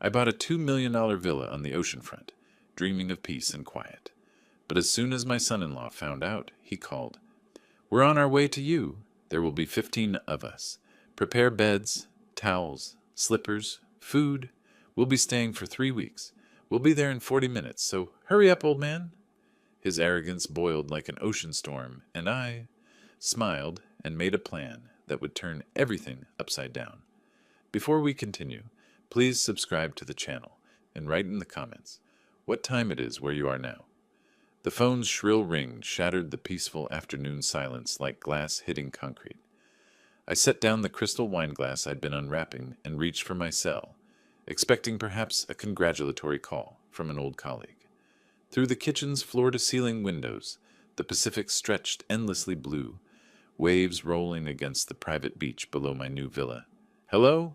I bought a $2 million villa on the ocean front, dreaming of peace and quiet. But as soon as my son-in-law found out, he called. "We're on our way to you. There will be 15 of us. Prepare beds, towels, slippers, food. We'll be staying for 3 weeks. We'll be there in 40 minutes, so hurry up, old man." His arrogance boiled like an ocean storm, and I smiled and made a plan that would turn everything upside down. Before we continue, please subscribe to the channel and write in the comments what time it is where you are now. The phone's shrill ring shattered the peaceful afternoon silence like glass hitting concrete. I set down the crystal wine glass I'd been unwrapping and reached for my cell, expecting perhaps a congratulatory call from an old colleague. Through the kitchen's floor-to-ceiling windows, the Pacific stretched endlessly blue, waves rolling against the private beach below my new villa. "Hello?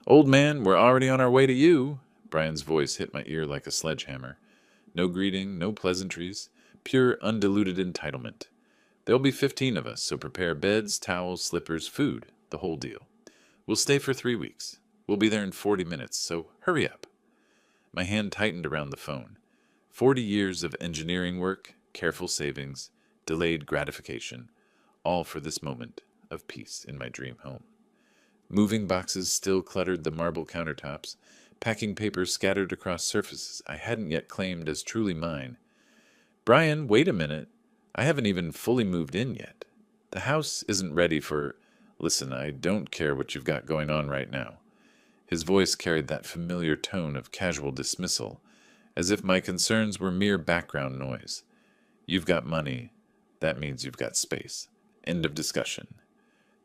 Old man, we're already on our way to you." Brian's voice hit my ear like a sledgehammer. No greeting, no pleasantries, pure undiluted entitlement. There'll be 15 of us, so prepare beds, towels, slippers, food, the whole deal. We'll stay for 3 weeks. We'll be there in 40 minutes, so hurry up. My hand tightened around the phone. 40 years of engineering work, careful savings, delayed gratification, all for this moment of peace in my dream home. Moving boxes still cluttered the marble countertops, packing papers scattered across surfaces I hadn't yet claimed as truly mine. "Brian, wait a minute. I haven't even fully moved in yet. The house isn't ready for—" "Listen, I don't care what you've got going on right now." His voice carried that familiar tone of casual dismissal, as if my concerns were mere background noise. "You've got money. That means you've got space. End of discussion."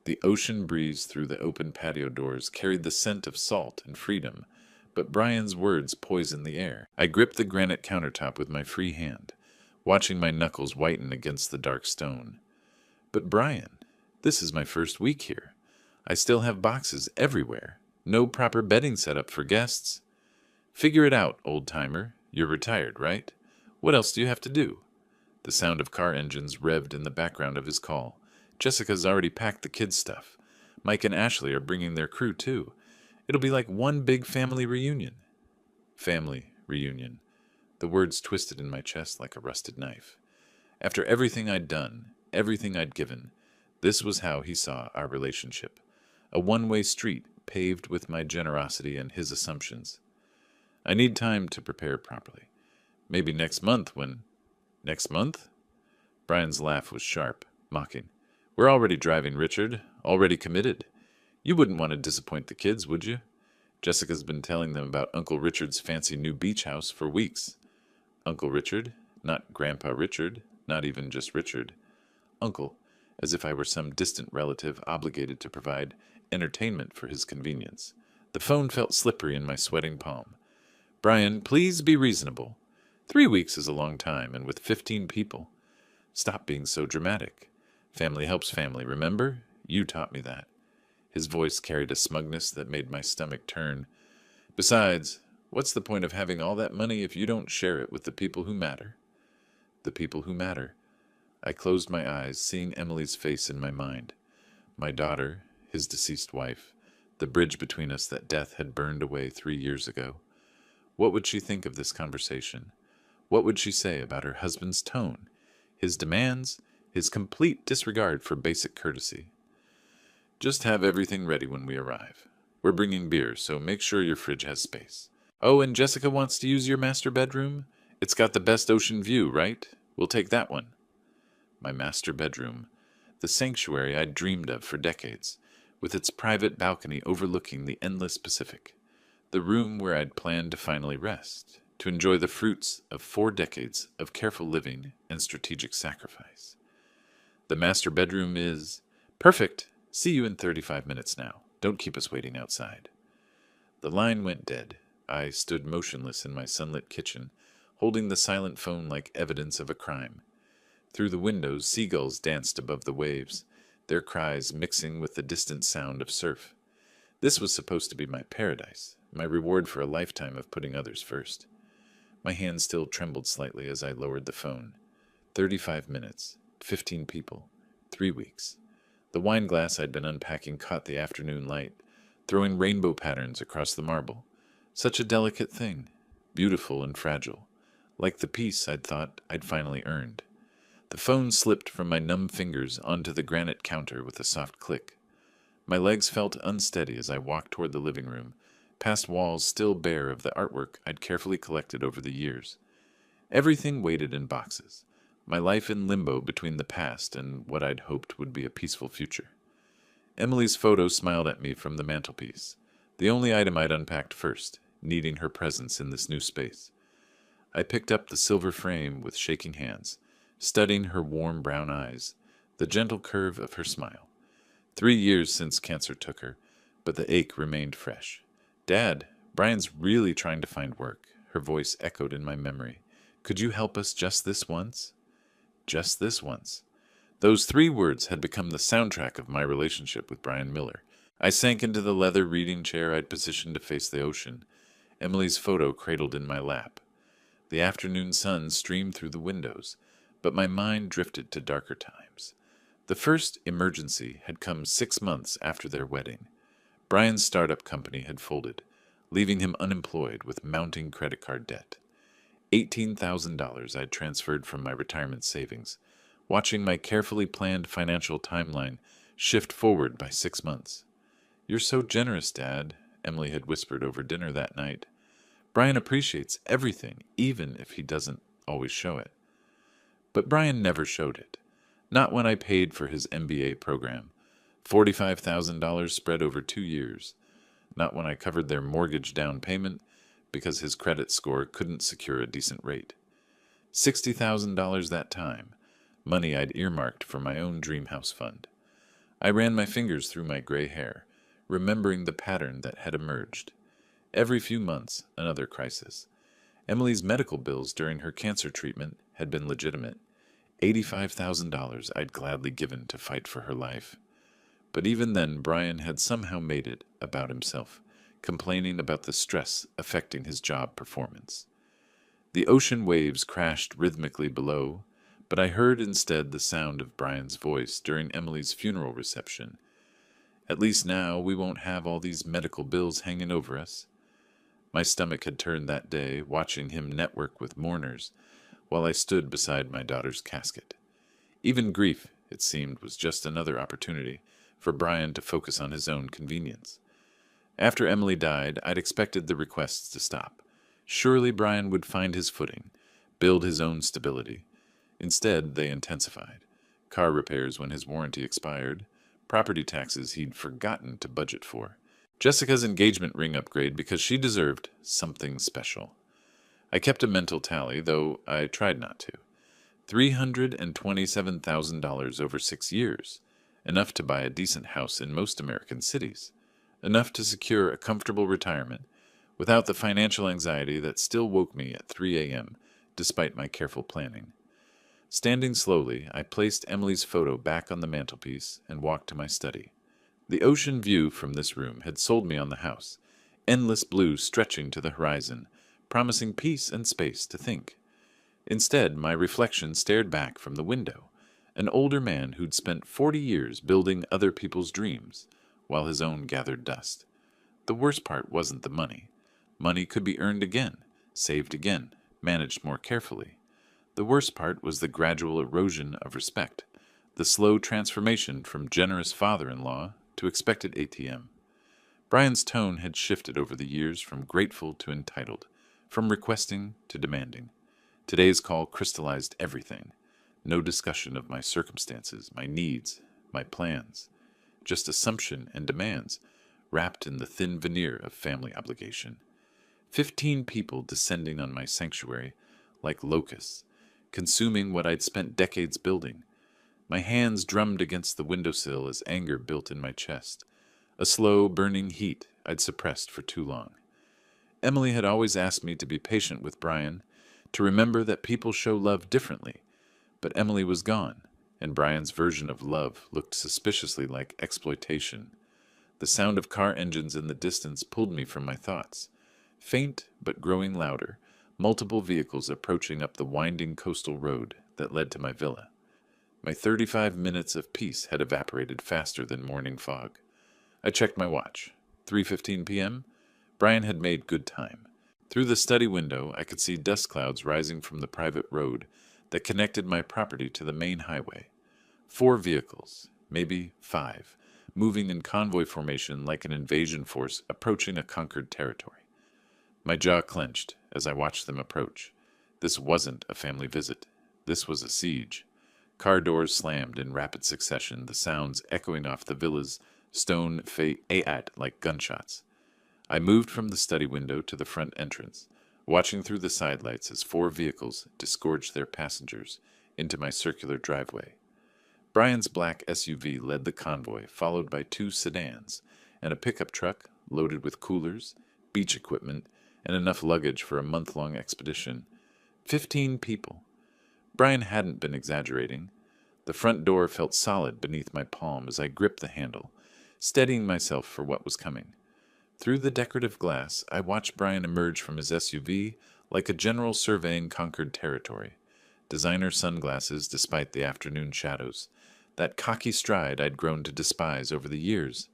The ocean breeze through the open patio doors carried the scent of salt and freedom, but Brian's words poisoned the air. I gripped the granite countertop with my free hand, watching my knuckles whiten against the dark stone. "But Brian, this is my first week here. I still have boxes everywhere. No proper bedding set up for guests." "Figure it out, old-timer. You're retired, right? What else do you have to do?" The sound of car engines revved in the background of his call. "Jessica's already packed the kids' stuff. Mike and Ashley are bringing their crew, too. It'll be like one big family reunion." Family reunion. The words twisted in my chest like a rusted knife. After everything I'd done, everything I'd given, this was how he saw our relationship. A one-way street paved with my generosity and his assumptions. "I need time to prepare properly. Maybe next month when—" "Next month?" Brian's laugh was sharp, mocking. "We're already driving, Richard. Already committed. You wouldn't want to disappoint the kids, would you? Jessica's been telling them about Uncle Richard's fancy new beach house for weeks." Uncle Richard? Not Grandpa Richard, not even just Richard. Uncle, as if I were some distant relative obligated to provide entertainment for his convenience. The phone felt slippery in my sweating palm. "Brian, please be reasonable. 3 weeks is a long time, and with 15 people. Stop being so dramatic. Family helps family, remember? You taught me that." His voice carried a smugness that made my stomach turn. "Besides, what's the point of having all that money if you don't share it with the people who matter?" The people who matter. I closed my eyes, seeing Emily's face in my mind. My daughter, his deceased wife, the bridge between us that death had burned away 3 years ago. What would she think of this conversation? What would she say about her husband's tone, his demands, his complete disregard for basic courtesy? "Just have everything ready when we arrive. We're bringing beer, so make sure your fridge has space. Oh, and Jessica wants to use your master bedroom? It's got the best ocean view, right? We'll take that one." My master bedroom, the sanctuary I'd dreamed of for decades, with its private balcony overlooking the endless Pacific. The room where I'd planned to finally rest, to enjoy the fruits of 4 decades of careful living and strategic sacrifice. "The master bedroom is perfect. See you in 35 minutes now. Don't keep us waiting outside." The line went dead. I stood motionless in my sunlit kitchen, holding the silent phone like evidence of a crime. Through the windows, seagulls danced above the waves, their cries mixing with the distant sound of surf. This was supposed to be my paradise, my reward for a lifetime of putting others first. My hand still trembled slightly as I lowered the phone. 35 minutes, 15 people, 3 weeks. The wine glass I'd been unpacking caught the afternoon light, throwing rainbow patterns across the marble. Such a delicate thing, beautiful and fragile, like the peace I'd thought I'd finally earned. The phone slipped from my numb fingers onto the granite counter with a soft click. My legs felt unsteady as I walked toward the living room, past walls still bare of the artwork I'd carefully collected over the years. Everything waited in boxes, my life in limbo between the past and what I'd hoped would be a peaceful future. Emily's photo smiled at me from the mantelpiece, the only item I'd unpacked first, needing her presence in this new space. I picked up the silver frame with shaking hands, studying her warm brown eyes, the gentle curve of her smile. 3 years since cancer took her, but the ache remained fresh. "Dad, Brian's really trying to find work," her voice echoed in my memory. "Could you help us just this once?" Just this once. Those 3 words had become the soundtrack of my relationship with Brian Miller. I sank into the leather reading chair I'd positioned to face the ocean, Emily's photo cradled in my lap. The afternoon sun streamed through the windows, but my mind drifted to darker times. The first emergency had come 6 months after their wedding. Brian's startup company had folded, leaving him unemployed with mounting credit card debt. $18,000 I'd transferred from my retirement savings, watching my carefully planned financial timeline shift forward by 6 months. "You're so generous, Dad," Emily had whispered over dinner that night. "Brian appreciates everything, even if he doesn't always show it." But Brian never showed it. Not when I paid for his MBA program, $45,000 spread over 2 years. Not when I covered their mortgage down payment because his credit score couldn't secure a decent rate. $60,000 that time, money I'd earmarked for my own dream house fund. I ran my fingers through my gray hair, remembering the pattern that had emerged. Every few months, another crisis. Emily's medical bills during her cancer treatment had been legitimate. $85,000 I'd gladly given to fight for her life. But even then, Brian had somehow made it about himself, complaining about the stress affecting his job performance. The ocean waves crashed rhythmically below, but I heard instead the sound of Brian's voice during Emily's funeral reception. "At least now we won't have all these medical bills hanging over us." My stomach had turned that day, watching him network with mourners, while I stood beside my daughter's casket. Even grief, it seemed, was just another opportunity for Brian to focus on his own convenience. After Emily died, I'd expected the requests to stop. Surely Brian would find his footing, build his own stability. Instead, they intensified. Car repairs when his warranty expired, property taxes he'd forgotten to budget for, Jessica's engagement ring upgrade because she deserved something special. I kept a mental tally, though I tried not to. $327,000 over 6 years, enough to buy a decent house in most American cities, enough to secure a comfortable retirement without the financial anxiety that still woke me at 3 a.m. despite my careful planning. Standing slowly, I placed Emily's photo back on the mantelpiece and walked to my study. The ocean view from this room had sold me on the house, endless blue stretching to the horizon, promising peace and space to think. Instead, my reflection stared back from the window, an older man who'd spent 40 years building other people's dreams, while his own gathered dust. The worst part wasn't the money. Money could be earned again, saved again, managed more carefully. The worst part was the gradual erosion of respect, the slow transformation from generous father-in-law to expected ATM. Brian's tone had shifted over the years from grateful to entitled, from requesting to demanding. Today's call crystallized everything. No discussion of my circumstances, my needs, my plans. Just assumption and demands, wrapped in the thin veneer of family obligation. 15 people descending on my sanctuary like locusts, consuming what I'd spent decades building. My hands drummed against the windowsill as anger built in my chest, a slow, burning heat I'd suppressed for too long. Emily had always asked me to be patient with Brian, to remember that people show love differently, but Emily was gone, and Brian's version of love looked suspiciously like exploitation. The sound of car engines in the distance pulled me from my thoughts. Faint but growing louder, multiple vehicles approaching up the winding coastal road that led to my villa. My 35 minutes of peace had evaporated faster than morning fog. I checked my watch. 3:15 p.m. Brian had made good time. Through the study window, I could see dust clouds rising from the private road that connected my property to the main highway. 4 vehicles, maybe 5, moving in convoy formation like an invasion force approaching a conquered territory. My jaw clenched as I watched them approach. This wasn't a family visit. This was a siege. Car doors slammed in rapid succession, the sounds echoing off the villa's stone fayat like gunshots. I moved from the study window to the front entrance, watching through the sidelights as 4 vehicles disgorged their passengers into my circular driveway. Brian's black SUV led the convoy, followed by 2 sedans and a pickup truck loaded with coolers, beach equipment, and enough luggage for a month-long expedition. 15 people. Brian hadn't been exaggerating. The front door felt solid beneath my palm as I gripped the handle, steadying myself for what was coming. Through the decorative glass, I watched Brian emerge from his SUV like a general surveying conquered territory. Designer sunglasses despite the afternoon shadows. That cocky stride I'd grown to despise over the years.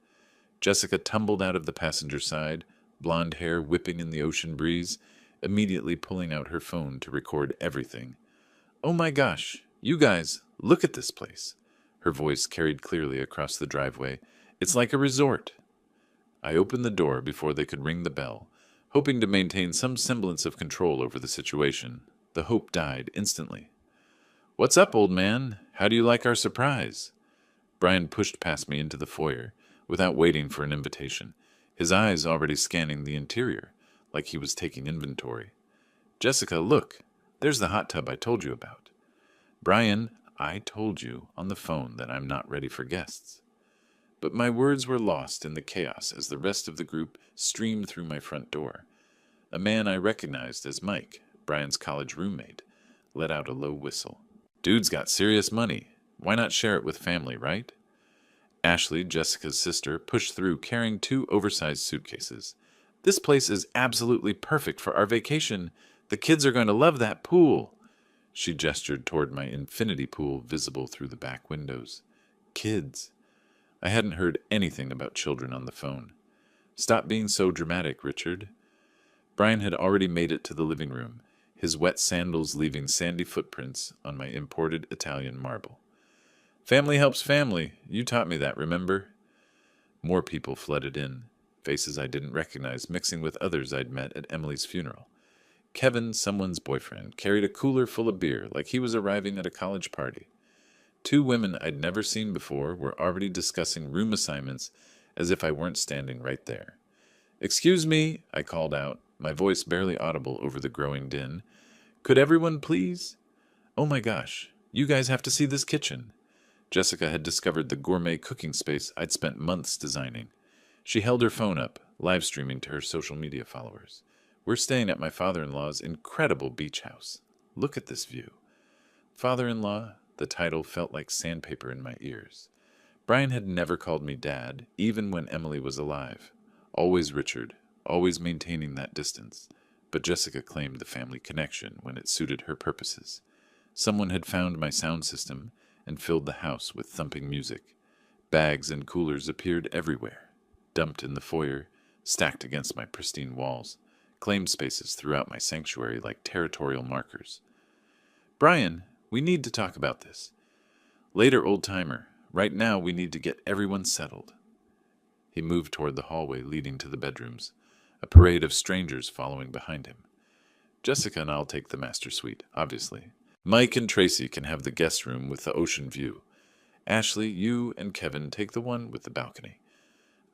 Jessica tumbled out of the passenger side, blonde hair whipping in the ocean breeze, immediately pulling out her phone to record everything. "Oh my gosh, you guys, look at this place." Her voice carried clearly across the driveway. "It's like a resort." I opened the door before they could ring the bell, hoping to maintain some semblance of control over the situation. The hope died instantly. "What's up, old man? How do you like our surprise?" Brian pushed past me into the foyer, without waiting for an invitation, his eyes already scanning the interior, like he was taking inventory. "Jessica, look, there's the hot tub I told you about." "Brian, I told you on the phone that I'm not ready for guests." But my words were lost in the chaos as the rest of the group streamed through my front door. A man I recognized as Mike, Brian's college roommate, let out a low whistle. "Dude's got serious money. Why not share it with family, right?" Ashley, Jessica's sister, pushed through carrying 2 oversized suitcases. "This place is absolutely perfect for our vacation. The kids are going to love that pool." She gestured toward my infinity pool visible through the back windows. Kids. I hadn't heard anything about children on the phone. "Stop being so dramatic, Richard." Brian had already made it to the living room, his wet sandals leaving sandy footprints on my imported Italian marble. "Family helps family. You taught me that, remember?" More people flooded in, faces I didn't recognize mixing with others I'd met at Emily's funeral. Kevin, someone's boyfriend, carried a cooler full of beer like he was arriving at a college party. 2 women I'd never seen before were already discussing room assignments as if I weren't standing right there. "Excuse me," I called out, my voice barely audible over the growing din. "Could everyone please?" "Oh my gosh, you guys have to see this kitchen." Jessica had discovered the gourmet cooking space I'd spent months designing. She held her phone up, live streaming to her social media followers. "We're staying at my father-in-law's incredible beach house. Look at this view." Father-in-law, the title felt like sandpaper in my ears. Brian had never called me Dad, even when Emily was alive. Always Richard, always maintaining that distance. But Jessica claimed the family connection when it suited her purposes. Someone had found my sound system and filled the house with thumping music. Bags and coolers appeared everywhere, dumped in the foyer, stacked against my pristine walls, claimed spaces throughout my sanctuary like territorial markers. "Brian, we need to talk about this." "Later, old-timer. Right now we need to get everyone settled." He moved toward the hallway leading to the bedrooms, a parade of strangers following behind him. "Jessica and I'll take the master suite, obviously. Mike and Tracy can have the guest room with the ocean view. Ashley, you and Kevin take the one with the balcony."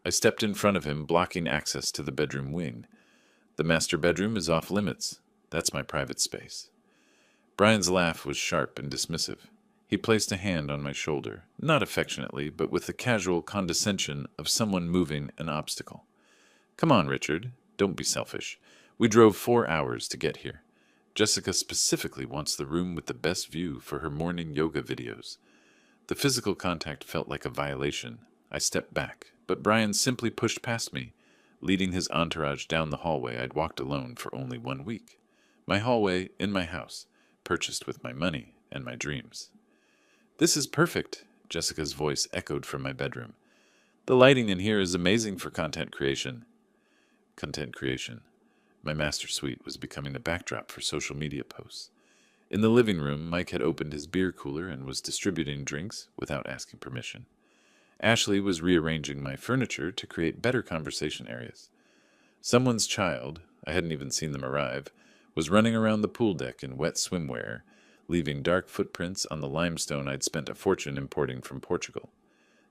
I stepped in front of him, blocking access to the bedroom wing. "The master bedroom is off limits. That's my private space." Brian's laugh was sharp and dismissive. He placed a hand on my shoulder, not affectionately, but with the casual condescension of someone moving an obstacle. "Come on, Richard. Don't be selfish. We drove 4 hours to get here. Jessica specifically wants the room with the best view for her morning yoga videos." The physical contact felt like a violation. I stepped back, but Brian simply pushed past me, leading his entourage down the hallway I'd walked alone for only 1 week. My hallway in my house, purchased with my money and my dreams. "This is perfect," Jessica's voice echoed from my bedroom. "The lighting in here is amazing for content creation." content creation. My master suite was becoming the backdrop for social media posts. In the living room, Mike had opened his beer cooler and was distributing drinks without asking permission. Ashley was rearranging my furniture to create better conversation areas. Someone's child, I hadn't even seen them arrive, was running around the pool deck in wet swimwear, leaving dark footprints on the limestone I'd spent a fortune importing from Portugal.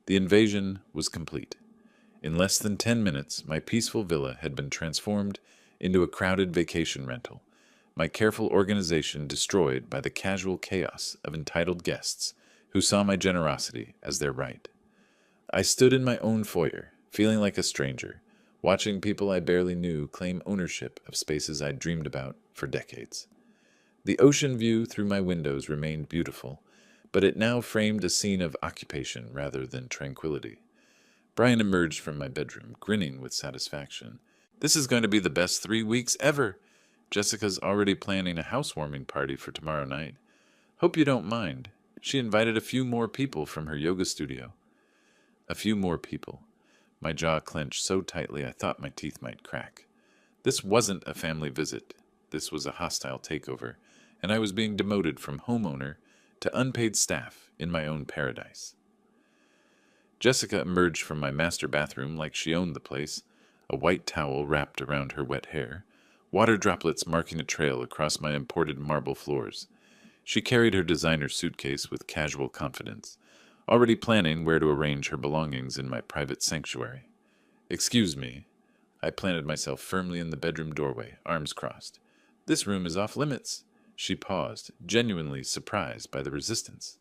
The invasion was complete. In less than 10 minutes, my peaceful villa had been transformed into a crowded vacation rental, my careful organization destroyed by the casual chaos of entitled guests who saw my generosity as their right. I stood in my own foyer, feeling like a stranger, watching people I barely knew claim ownership of spaces I'd dreamed about for decades. The ocean view through my windows remained beautiful, but it now framed a scene of occupation rather than tranquility. Brian emerged from my bedroom, grinning with satisfaction. "This is going to be the best 3 weeks ever. Jessica's already planning a housewarming party for tomorrow night. Hope you don't mind. She invited a few more people from her yoga studio." A few more people. My jaw clenched so tightly I thought my teeth might crack. This wasn't a family visit. This was a hostile takeover, and I was being demoted from homeowner to unpaid staff in my own paradise. Jessica emerged from my master bathroom like she owned the place, a white towel wrapped around her wet hair, water droplets marking a trail across my imported marble floors. She carried her designer suitcase with casual confidence, already planning where to arrange her belongings in my private sanctuary. "Excuse me." I planted myself firmly in the bedroom doorway, arms crossed. "This room is off limits." She paused, genuinely surprised by the resistance.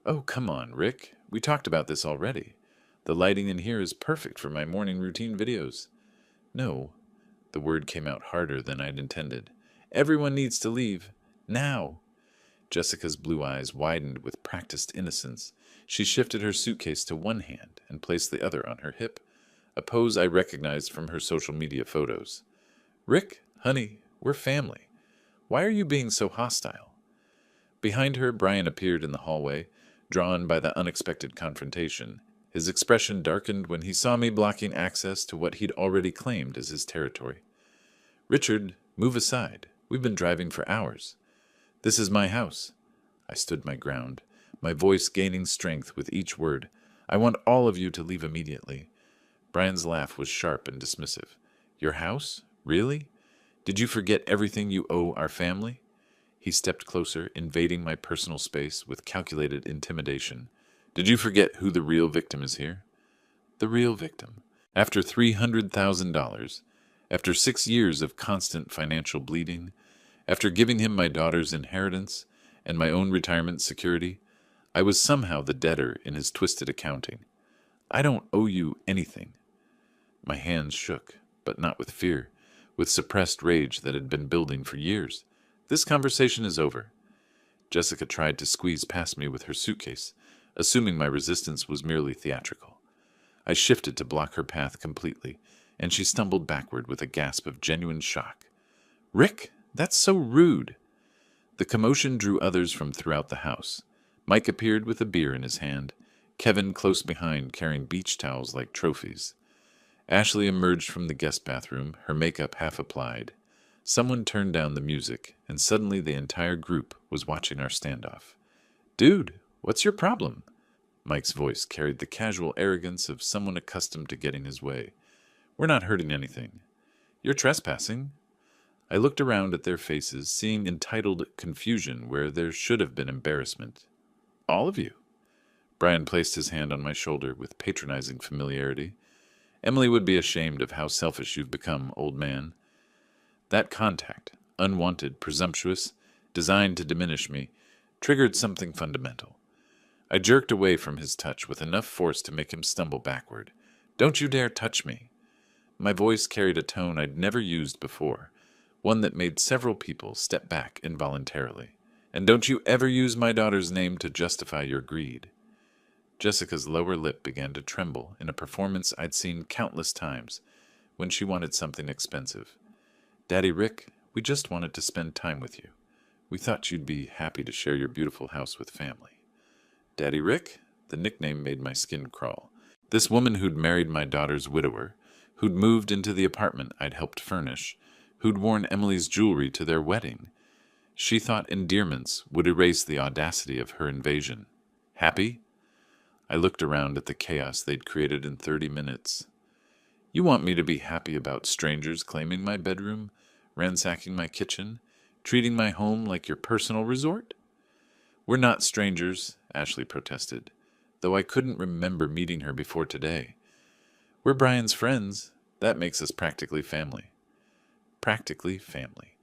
"Oh, come on, Rick. We talked about this already. The lighting in here is perfect for my morning routine videos." "No." The word came out harder than I'd intended. "Everyone needs to leave. Now." Jessica's blue eyes widened with practiced innocence. She shifted her suitcase to one hand and placed the other on her hip, a pose I recognized from her social media photos. "Rick, honey, we're family. Why are you being so hostile?" Behind her, Brian appeared in the hallway, drawn by the unexpected confrontation. His expression darkened when he saw me blocking access to what he'd already claimed as his territory. "Richard, move aside. We've been driving for hours. This is my house." I stood my ground, my voice gaining strength with each word. "I want all of you to leave immediately." Brian's laugh was sharp and dismissive. "Your house? Really? Did you forget everything you owe our family?" He stepped closer, invading my personal space with calculated intimidation. "Did you forget who the real victim is here?" The real victim. After $300,000, after 6 years of constant financial bleeding, after giving him my daughter's inheritance and my own retirement security, I was somehow the debtor in his twisted accounting. "I don't owe you anything." My hands shook, but not with fear, with suppressed rage that had been building for years. "This conversation is over." Jessica tried to squeeze past me with her suitcase, assuming my resistance was merely theatrical. I shifted to block her path completely, and she stumbled backward with a gasp of genuine shock. "Rick, that's so rude." The commotion drew others from throughout the house. Mike appeared with a beer in his hand, Kevin close behind carrying beach towels like trophies. Ashley emerged from the guest bathroom, her makeup half applied. Someone turned down the music, and suddenly the entire group was watching our standoff. "Dude, what's your problem?" Mike's voice carried the casual arrogance of someone accustomed to getting his way. "We're not hurting anything." "You're trespassing." I looked around at their faces, seeing entitled confusion where there should have been embarrassment. "All of you." Brian placed his hand on my shoulder with patronizing familiarity. "Emily would be ashamed of how selfish you've become, old man." That contact, unwanted, presumptuous, designed to diminish me, triggered something fundamental. I jerked away from his touch with enough force to make him stumble backward. "Don't you dare touch me." My voice carried a tone I'd never used before, one that made several people step back involuntarily. "And don't you ever use my daughter's name to justify your greed." Jessica's lower lip began to tremble in a performance I'd seen countless times when she wanted something expensive. "Daddy Rick, we just wanted to spend time with you. We thought you'd be happy to share your beautiful house with family." Daddy Rick? The nickname made my skin crawl. This woman who'd married my daughter's widower, who'd moved into the apartment I'd helped furnish, who'd worn Emily's jewelry to their wedding. She thought endearments would erase the audacity of her invasion. Happy? I looked around at the chaos they'd created in 30 minutes. You want me to be happy about strangers claiming my bedroom, ransacking my kitchen, treating my home like your personal resort? We're not strangers, Ashley protested, though I couldn't remember meeting her before today. We're Brian's friends. That makes us practically family. Practically family.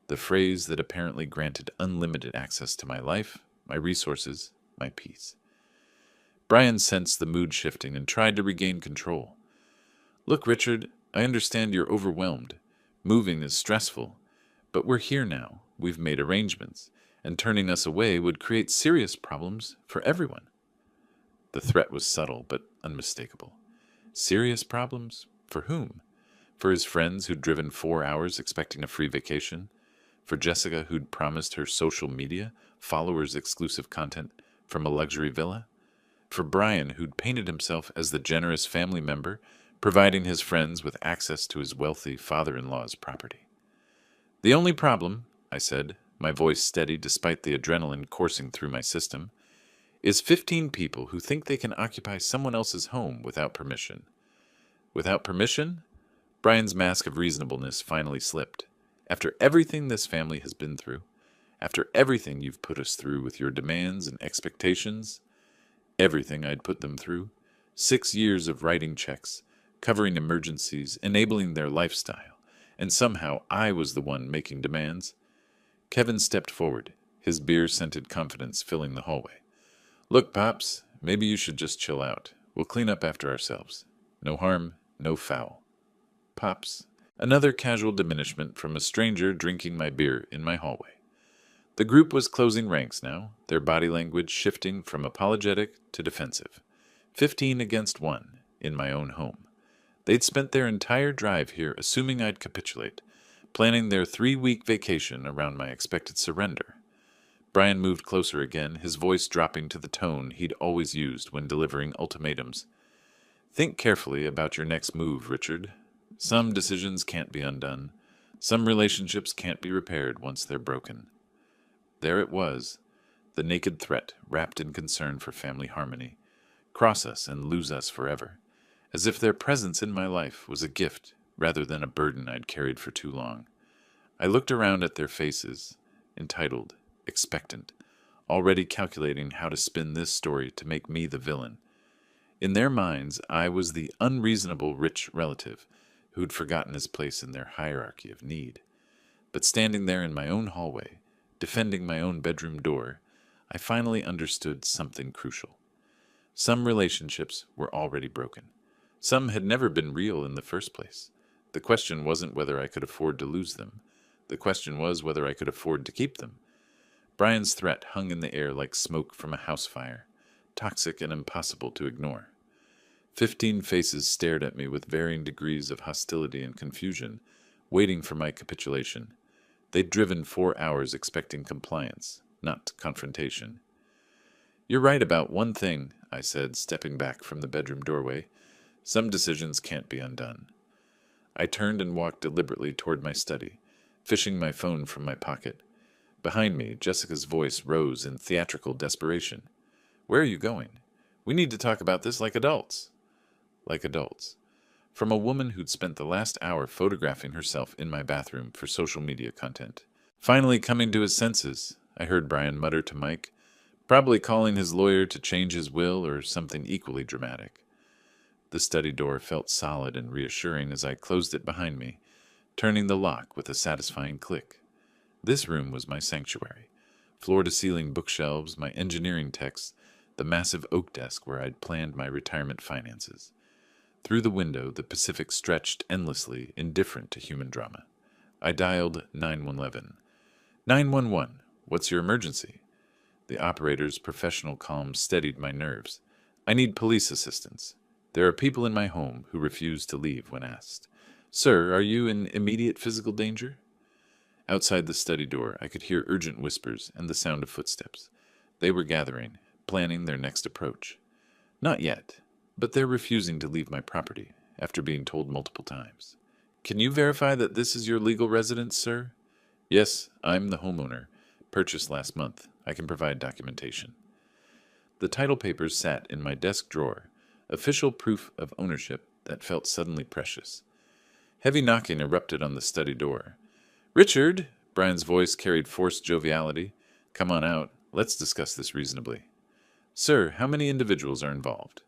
The phrase that apparently granted unlimited access to my life, my resources, my peace. Brian sensed the mood shifting and tried to regain control. Look, Richard, I understand you're overwhelmed. Moving is stressful. But we're here now. We've made arrangements. And turning us away would create serious problems for everyone. The threat was subtle but unmistakable. Serious problems? For whom? For his friends who'd driven 4 hours expecting a free vacation? For Jessica who'd promised her social media followers exclusive content from a luxury villa? For Brian who'd painted himself as the generous family member, providing his friends with access to his wealthy father-in-law's property? The only problem, I said, my voice steady despite the adrenaline coursing through my system, is 15 people who think they can occupy someone else's home without permission. Without permission? Brian's mask of reasonableness finally slipped. After everything this family has been through, after everything you've put us through with your demands and expectations, everything I'd put them through, 6 years of writing checks, covering emergencies, enabling their lifestyle, and somehow I was the one making demands. Kevin stepped forward, his beer-scented confidence filling the hallway. Look, Pops, maybe you should just chill out. We'll clean up after ourselves. No harm, no foul. Pops, another casual diminishment from a stranger drinking my beer in my hallway. The group was closing ranks now, their body language shifting from apologetic to defensive. 15 against 1 in my own home. They'd spent their entire drive here assuming I'd capitulate, planning their 3-week vacation around my expected surrender. Brian moved closer again, his voice dropping to the tone he'd always used when delivering ultimatums. Think carefully about your next move, Richard. Some decisions can't be undone. Some relationships can't be repaired once they're broken. There it was, the naked threat wrapped in concern for family harmony. Cross us and lose us forever, as if their presence in my life was a gift rather than a burden I'd carried for too long. I looked around at their faces, entitled, expectant, already calculating how to spin this story to make me the villain. In their minds, I was the unreasonable rich relative who'd forgotten his place in their hierarchy of need. But standing there in my own hallway, defending my own bedroom door, I finally understood something crucial. Some relationships were already broken. Some had never been real in the first place. The question wasn't whether I could afford to lose them. The question was whether I could afford to keep them. Brian's threat hung in the air like smoke from a house fire, toxic and impossible to ignore. 15 faces stared at me with varying degrees of hostility and confusion, waiting for my capitulation. They'd driven 4 hours expecting compliance, not confrontation. You're right about one thing, I said, stepping back from the bedroom doorway. Some decisions can't be undone. I turned and walked deliberately toward my study, fishing my phone from my pocket. Behind me, Jessica's voice rose in theatrical desperation. Where are you going? We need to talk about this like adults. Like adults. From a woman who'd spent the last hour photographing herself in my bathroom for social media content. Finally coming to his senses, I heard Brian mutter to Mike, probably calling his lawyer to change his will or something equally dramatic. The study door felt solid and reassuring as I closed it behind me, turning the lock with a satisfying click. This room was my sanctuary. Floor-to-ceiling bookshelves, my engineering texts, the massive oak desk where I'd planned my retirement finances. Through the window, the Pacific stretched endlessly, indifferent to human drama. I dialed 911. 911, what's your emergency? The operator's professional calm steadied my nerves. I need police assistance. There are people in my home who refuse to leave when asked. Sir, are you in immediate physical danger? Outside the study door, I could hear urgent whispers and the sound of footsteps. They were gathering, planning their next approach. Not yet, but they're refusing to leave my property, after being told multiple times. Can you verify that this is your legal residence, sir? Yes, I'm the homeowner. Purchased last month. I can provide documentation. The title papers sat in my desk drawer, official proof of ownership that felt suddenly precious. Heavy knocking erupted on the study door. Richard! Brian's voice carried forced joviality. Come on out. Let's discuss this reasonably. Sir, how many individuals are involved?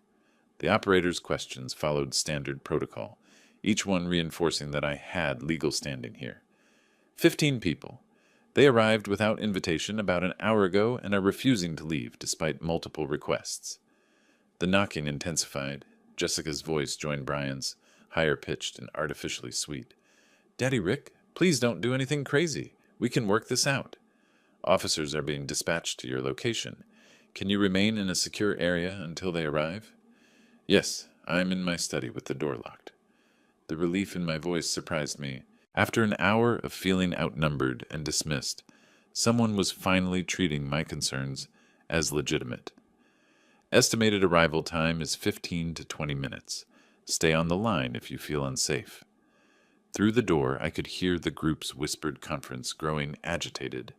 The operator's questions followed standard protocol, each one reinforcing that I had legal standing here. 15 people. They arrived without invitation about an hour ago and are refusing to leave despite multiple requests. The knocking intensified. Jessica's voice joined Brian's, higher-pitched and artificially sweet. Daddy Rick, please don't do anything crazy. We can work this out. Officers are being dispatched to your location. Can you remain in a secure area until they arrive? Yes, I'm in my study with the door locked. The relief in my voice surprised me. After an hour of feeling outnumbered and dismissed, someone was finally treating my concerns as legitimate. Estimated arrival time is 15 to 20 minutes. Stay on the line if you feel unsafe. Through the door, I could hear the group's whispered conference growing agitated.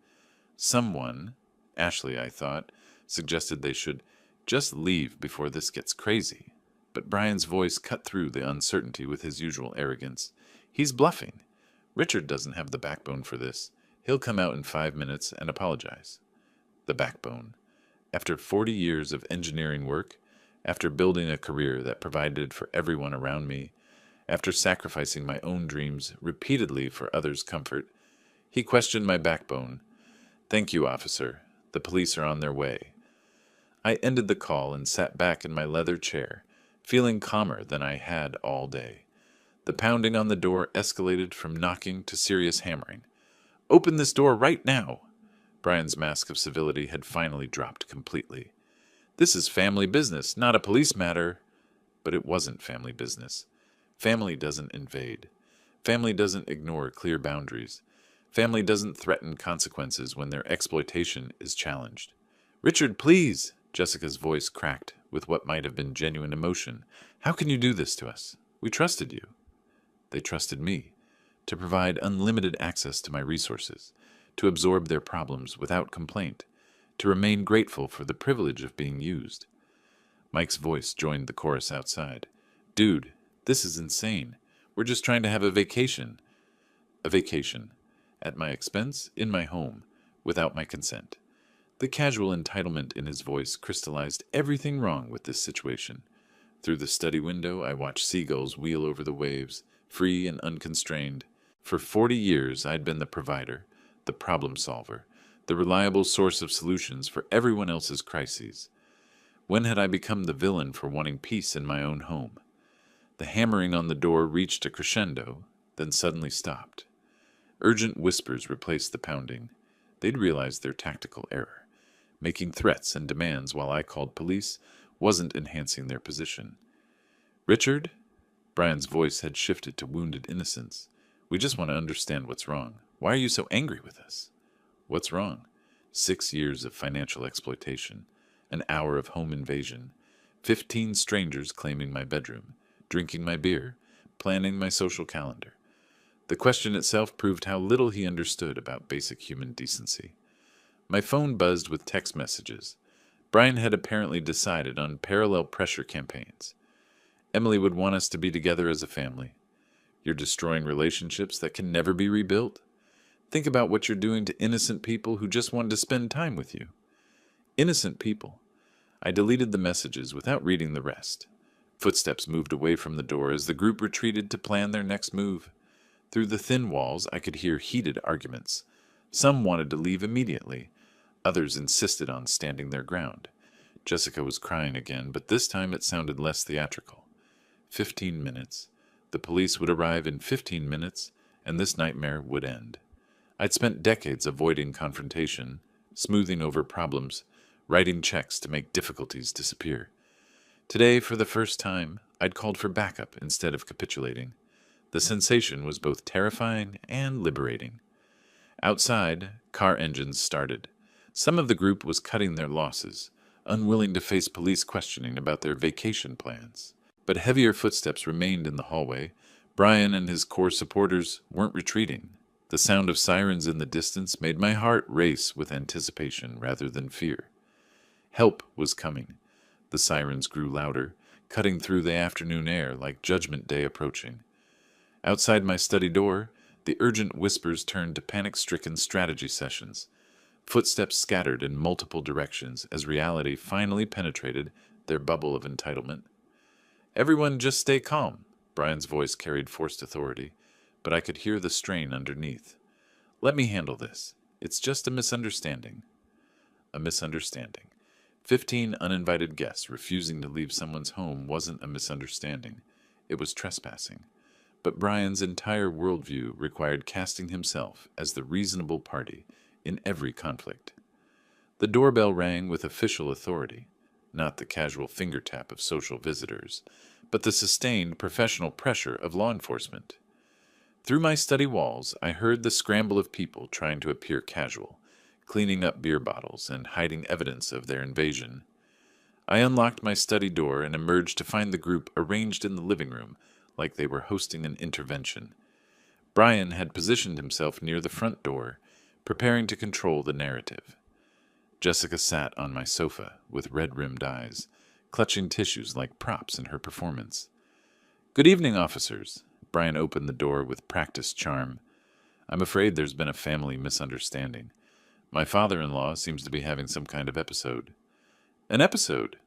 Someone, Ashley, I thought, suggested they should just leave before this gets crazy. But Brian's voice cut through the uncertainty with his usual arrogance. He's bluffing. Richard doesn't have the backbone for this. He'll come out in 5 minutes and apologize. The backbone. After 40 years of engineering work, after building a career that provided for everyone around me, after sacrificing my own dreams repeatedly for others' comfort, he questioned my backbone. Thank you, officer. The police are on their way. I ended the call and sat back in my leather chair, feeling calmer than I had all day. The pounding on the door escalated from knocking to serious hammering. Open this door right now! Brian's mask of civility had finally dropped completely. This is family business, not a police matter. But it wasn't family business. Family doesn't invade. Family doesn't ignore clear boundaries. Family doesn't threaten consequences when their exploitation is challenged. Richard, please! Jessica's voice cracked with what might have been genuine emotion. How can you do this to us? We trusted you. They trusted me, to provide unlimited access to my resources, to absorb their problems without complaint, to remain grateful for the privilege of being used. Mike's voice joined the chorus outside. Dude, this is insane. We're just trying to have a vacation. A vacation. At my expense, in my home, without my consent. The casual entitlement in his voice crystallized everything wrong with this situation. Through the study window, I watched seagulls wheel over the waves, free and unconstrained. For 40 years, I'd been the provider, the problem solver, the reliable source of solutions for everyone else's crises. When had I become the villain for wanting peace in my own home? The hammering on the door reached a crescendo, then suddenly stopped. Urgent whispers replaced the pounding. They'd realized their tactical error. Making threats and demands while I called police wasn't enhancing their position. Richard? Brian's voice had shifted to wounded innocence. We just want to understand what's wrong. Why are you so angry with us? What's wrong? 6 years of financial exploitation, an hour of home invasion, 15 strangers claiming my bedroom, drinking my beer, planning my social calendar. The question itself proved how little he understood about basic human decency. My phone buzzed with text messages. Brian had apparently decided on parallel pressure campaigns. Emily would want us to be together as a family. You're destroying relationships that can never be rebuilt. Think about what you're doing to innocent people who just wanted to spend time with you. Innocent people. I deleted the messages without reading the rest. Footsteps moved away from the door as the group retreated to plan their next move. Through the thin walls, I could hear heated arguments. Some wanted to leave immediately. Others insisted on standing their ground. Jessica was crying again, but this time it sounded less theatrical. 15 minutes. The police would arrive in 15 minutes, and this nightmare would end. I'd spent decades avoiding confrontation, smoothing over problems, writing checks to make difficulties disappear. Today, for the first time, I'd called for backup instead of capitulating. The sensation was both terrifying and liberating. Outside, car engines started. Some of the group was cutting their losses, unwilling to face police questioning about their vacation plans. But heavier footsteps remained in the hallway. Brian and his core supporters weren't retreating. The sound of sirens in the distance made my heart race with anticipation rather than fear. Help was coming. The sirens grew louder, cutting through the afternoon air like Judgment Day approaching. Outside my study door, the urgent whispers turned to panic-stricken strategy sessions. Footsteps scattered in multiple directions as reality finally penetrated their bubble of entitlement. "Everyone just stay calm," Brian's voice carried forced authority, but I could hear the strain underneath. "Let me handle this. It's just a misunderstanding." A misunderstanding. 15 uninvited guests refusing to leave someone's home wasn't a misunderstanding. It was trespassing. But Brian's entire worldview required casting himself as the reasonable party in every conflict. The doorbell rang with official authority, not the casual finger tap of social visitors, but the sustained professional pressure of law enforcement. Through my study walls, I heard the scramble of people trying to appear casual, cleaning up beer bottles and hiding evidence of their invasion. I unlocked my study door and emerged to find the group arranged in the living room like they were hosting an intervention. Brian had positioned himself near the front door, preparing to control the narrative. Jessica sat on my sofa with red-rimmed eyes, clutching tissues like props in her performance. "Good evening, officers." Brian opened the door with practiced charm. "I'm afraid there's been a family misunderstanding. My father-in-law seems to be having some kind of episode." "An episode?"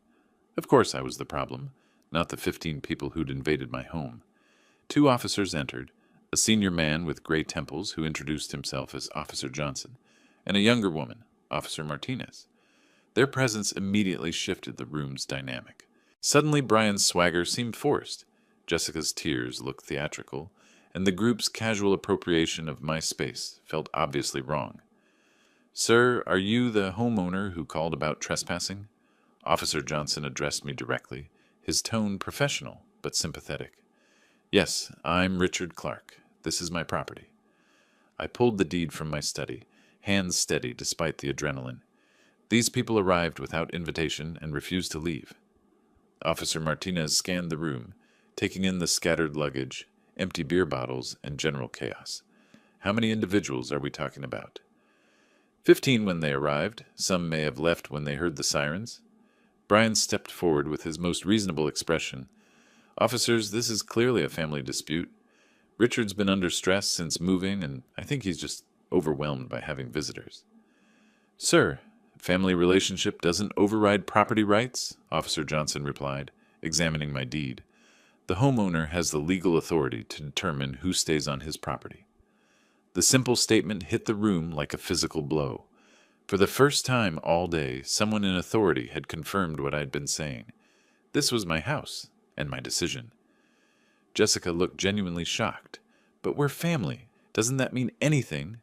Of course I was the problem, not the 15 people who'd invaded my home. 2 officers entered, a senior man with gray temples who introduced himself as Officer Johnson, and a younger woman, Officer Martinez. Their presence immediately shifted the room's dynamic. Suddenly Brian's swagger seemed forced, Jessica's tears looked theatrical, and the group's casual appropriation of my space felt obviously wrong. "Sir, are you the homeowner who called about trespassing?" Officer Johnson addressed me directly, his tone professional but sympathetic. "Yes, I'm Richard Clark. This is my property." I pulled the deed from my study, hands steady despite the adrenaline. "These people arrived without invitation and refused to leave." Officer Martinez scanned the room, taking in the scattered luggage, empty beer bottles, and general chaos. "How many individuals are we talking about?" 15 when they arrived. Some may have left when they heard the sirens." Brian stepped forward with his most reasonable expression. "Officers, this is clearly a family dispute. Richard's been under stress since moving, and I think he's just overwhelmed by having visitors." "Sir, family relationship doesn't override property rights," Officer Johnson replied, examining my deed. "The homeowner has the legal authority to determine who stays on his property." The simple statement hit the room like a physical blow. For the first time all day, someone in authority had confirmed what I'd been saying. This was my house, and my decision. Jessica looked genuinely shocked. "But we're family. Doesn't that mean anything?"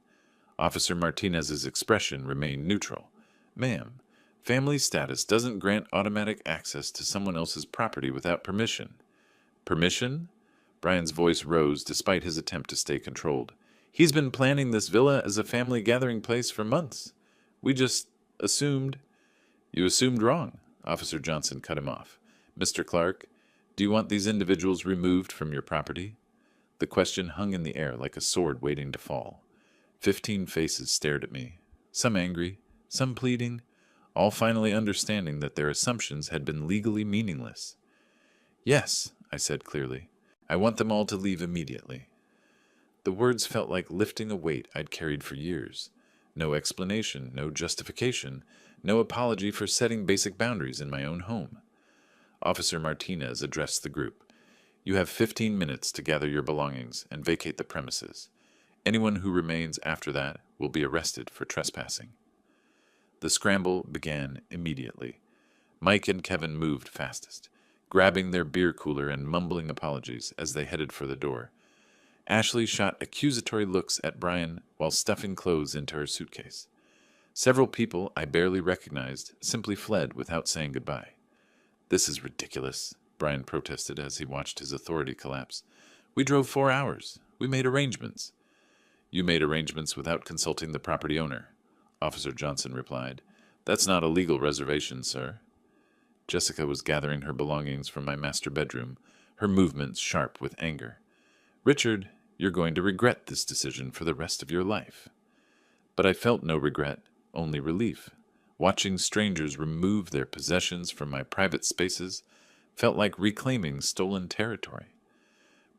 Officer Martinez's expression remained neutral. "Ma'am, family status doesn't grant automatic access to someone else's property without permission." "Permission?" Brian's voice rose despite his attempt to stay controlled. "He's been planning this villa as a family gathering place for months. We just assumed—" "You assumed wrong," Officer Johnson cut him off. "Mr. Clark, do you want these individuals removed from your property?" The question hung in the air like a sword waiting to fall. 15 faces stared at me, some angry, some pleading, all finally understanding that their assumptions had been legally meaningless. "Yes," I said clearly. "I want them all to leave immediately." The words felt like lifting a weight I'd carried for years. No explanation, no justification, no apology for setting basic boundaries in my own home. Officer Martinez addressed the group. "You have 15 minutes to gather your belongings and vacate the premises. Anyone who remains after that will be arrested for trespassing." The scramble began immediately. Mike and Kevin moved fastest, grabbing their beer cooler and mumbling apologies as they headed for the door. Ashley shot accusatory looks at Brian while stuffing clothes into her suitcase. Several people I barely recognized simply fled without saying goodbye. "This is ridiculous," Brian protested as he watched his authority collapse. "We drove 4 hours. We made arrangements." "You made arrangements without consulting the property owner," Officer Johnson replied. "That's not a legal reservation, sir." Jessica was gathering her belongings from my master bedroom, her movements sharp with anger. "Richard, you're going to regret this decision for the rest of your life." But I felt no regret, only relief. Watching strangers remove their possessions from my private spaces felt like reclaiming stolen territory.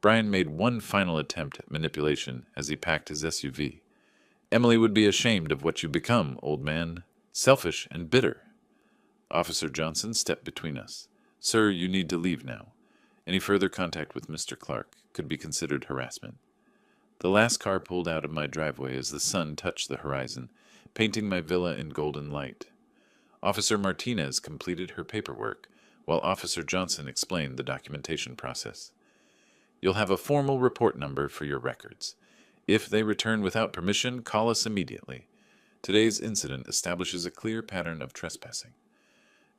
Brian made one final attempt at manipulation as he packed his SUV. "Emily would be ashamed of what you become, old man. Selfish and bitter." Officer Johnson stepped between us. "Sir, you need to leave now. Any further contact with Mr. Clark could be considered harassment." The last car pulled out of my driveway as the sun touched the horizon, painting my villa in golden light. Officer Martinez completed her paperwork, while Officer Johnson explained the documentation process. "You'll have a formal report number for your records. If they return without permission, call us immediately. Today's incident establishes a clear pattern of trespassing."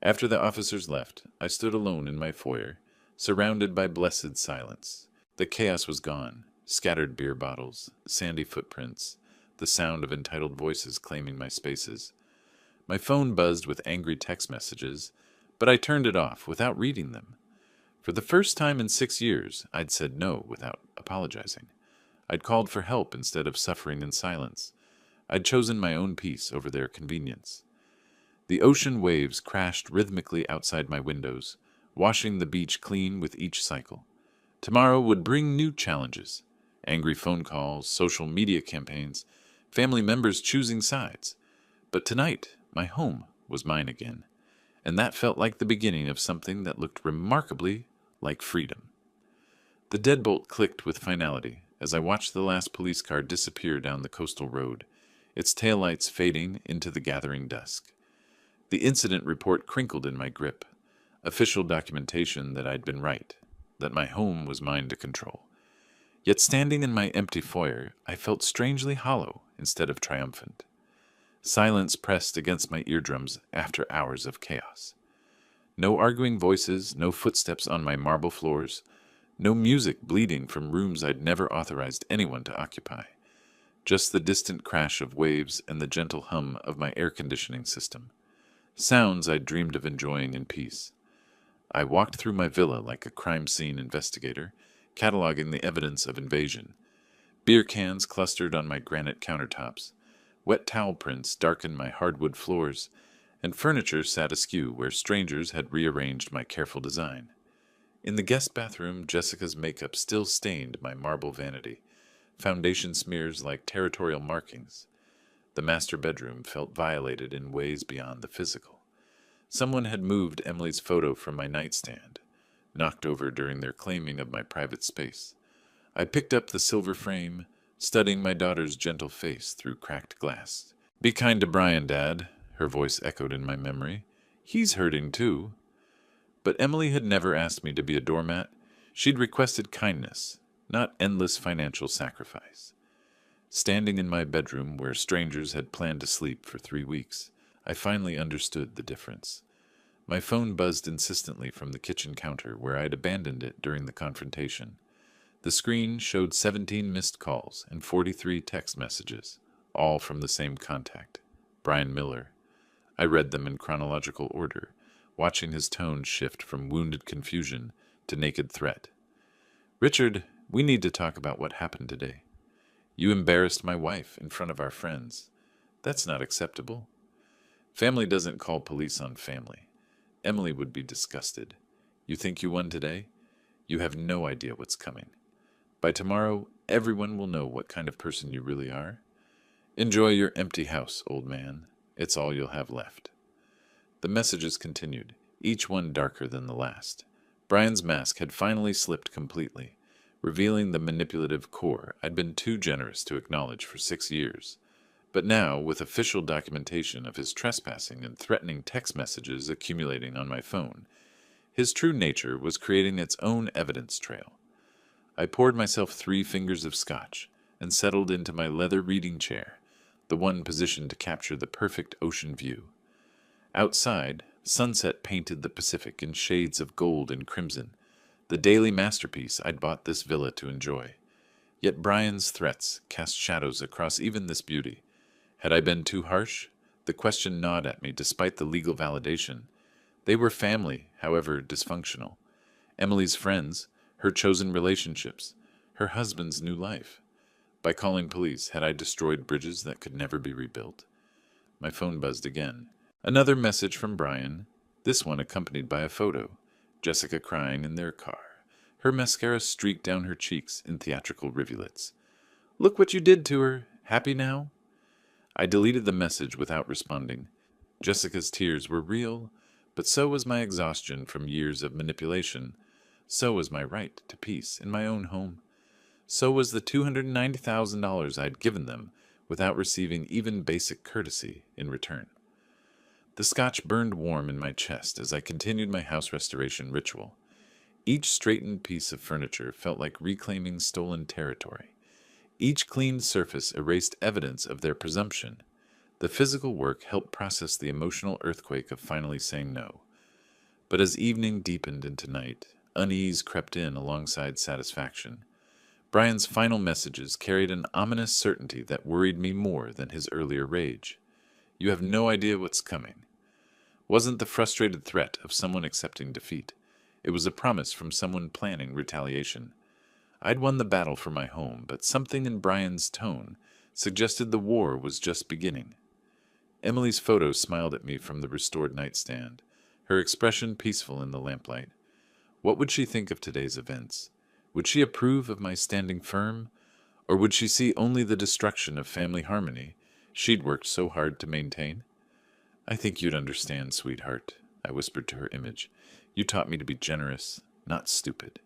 After the officers left, I stood alone in my foyer, surrounded by blessed silence. The chaos was gone. Scattered beer bottles, sandy footprints, the sound of entitled voices claiming my spaces. My phone buzzed with angry text messages, but I turned it off without reading them. For the first time in 6 years, I'd said no without apologizing. I'd called for help instead of suffering in silence. I'd chosen my own peace over their convenience. The ocean waves crashed rhythmically outside my windows, washing the beach clean with each cycle. Tomorrow would bring new challenges. Angry phone calls, social media campaigns, family members choosing sides. But tonight, my home was mine again, and that felt like the beginning of something that looked remarkably like freedom. The deadbolt clicked with finality as I watched the last police car disappear down the coastal road, its taillights fading into the gathering dusk. The incident report crinkled in my grip, official documentation that I'd been right, that my home was mine to control. Yet standing in my empty foyer, I felt strangely hollow instead of triumphant. Silence pressed against my eardrums after hours of chaos. No arguing voices, no footsteps on my marble floors, no music bleeding from rooms I'd never authorized anyone to occupy. Just the distant crash of waves and the gentle hum of my air conditioning system. Sounds I'd dreamed of enjoying in peace. I walked through my villa like a crime scene investigator, cataloging the evidence of invasion. Beer cans clustered on my granite countertops. Wet towel prints darkened my hardwood floors, and furniture sat askew where strangers had rearranged my careful design. In the guest bathroom, Jessica's makeup still stained my marble vanity, foundation smears like territorial markings. The master bedroom felt violated in ways beyond the physical. Someone had moved Emily's photo from my nightstand, knocked over during their claiming of my private space. I picked up the silver frame, studying my daughter's gentle face through cracked glass. "Be kind to Brian, Dad," her voice echoed in my memory. "He's hurting too." But Emily had never asked me to be a doormat. She'd requested kindness, not endless financial sacrifice. Standing in my bedroom where strangers had planned to sleep for 3 weeks, I finally understood the difference. My phone buzzed insistently from the kitchen counter where I'd abandoned it during the confrontation. The screen showed 17 missed calls and 43 text messages, all from the same contact, Brian Miller. I read them in chronological order, watching his tone shift from wounded confusion to naked threat. "Richard, we need to talk about what happened today. You embarrassed my wife in front of our friends. That's not acceptable. Family doesn't call police on family. Emily would be disgusted. You think you won today? You have no idea what's coming. By tomorrow, everyone will know what kind of person you really are. Enjoy your empty house, old man. It's all you'll have left." The messages continued, each one darker than the last. Brian's mask had finally slipped completely, revealing the manipulative core I'd been too generous to acknowledge for 6 years. But now, with official documentation of his trespassing and threatening text messages accumulating on my phone, his true nature was creating its own evidence trail. I poured myself 3 fingers of scotch and settled into my leather reading chair, the one positioned to capture the perfect ocean view. Outside, sunset painted the Pacific in shades of gold and crimson, the daily masterpiece I'd bought this villa to enjoy. Yet Brian's threats cast shadows across even this beauty. Had I been too harsh? The question gnawed at me despite the legal validation. They were family, however dysfunctional. Emily's friends, her chosen relationships, her husband's new life. By calling police, had I destroyed bridges that could never be rebuilt? My phone buzzed again. Another message from Brian, this one accompanied by a photo. Jessica crying in their car. Her mascara streaked down her cheeks in theatrical rivulets. "Look what you did to her. Happy now?" I deleted the message without responding. Jessica's tears were real, but so was my exhaustion from years of manipulation. So was my right to peace in my own home. So was the $290,000 I'd given them without receiving even basic courtesy in return. The scotch burned warm in my chest as I continued my house restoration ritual. Each straightened piece of furniture felt like reclaiming stolen territory. Each cleaned surface erased evidence of their presumption. The physical work helped process the emotional earthquake of finally saying no. But as evening deepened into night, unease crept in alongside satisfaction. Brian's final messages carried an ominous certainty that worried me more than his earlier rage. "You have no idea what's coming." Wasn't the frustrated threat of someone accepting defeat. It was a promise from someone planning retaliation. I'd won the battle for my home, but something in Brian's tone suggested the war was just beginning. Emily's photo smiled at me from the restored nightstand, her expression peaceful in the lamplight. What would she think of today's events? Would she approve of my standing firm? Or would she see only the destruction of family harmony she'd worked so hard to maintain? "I think you'd understand, sweetheart," I whispered to her image. "You taught me to be generous, not stupid."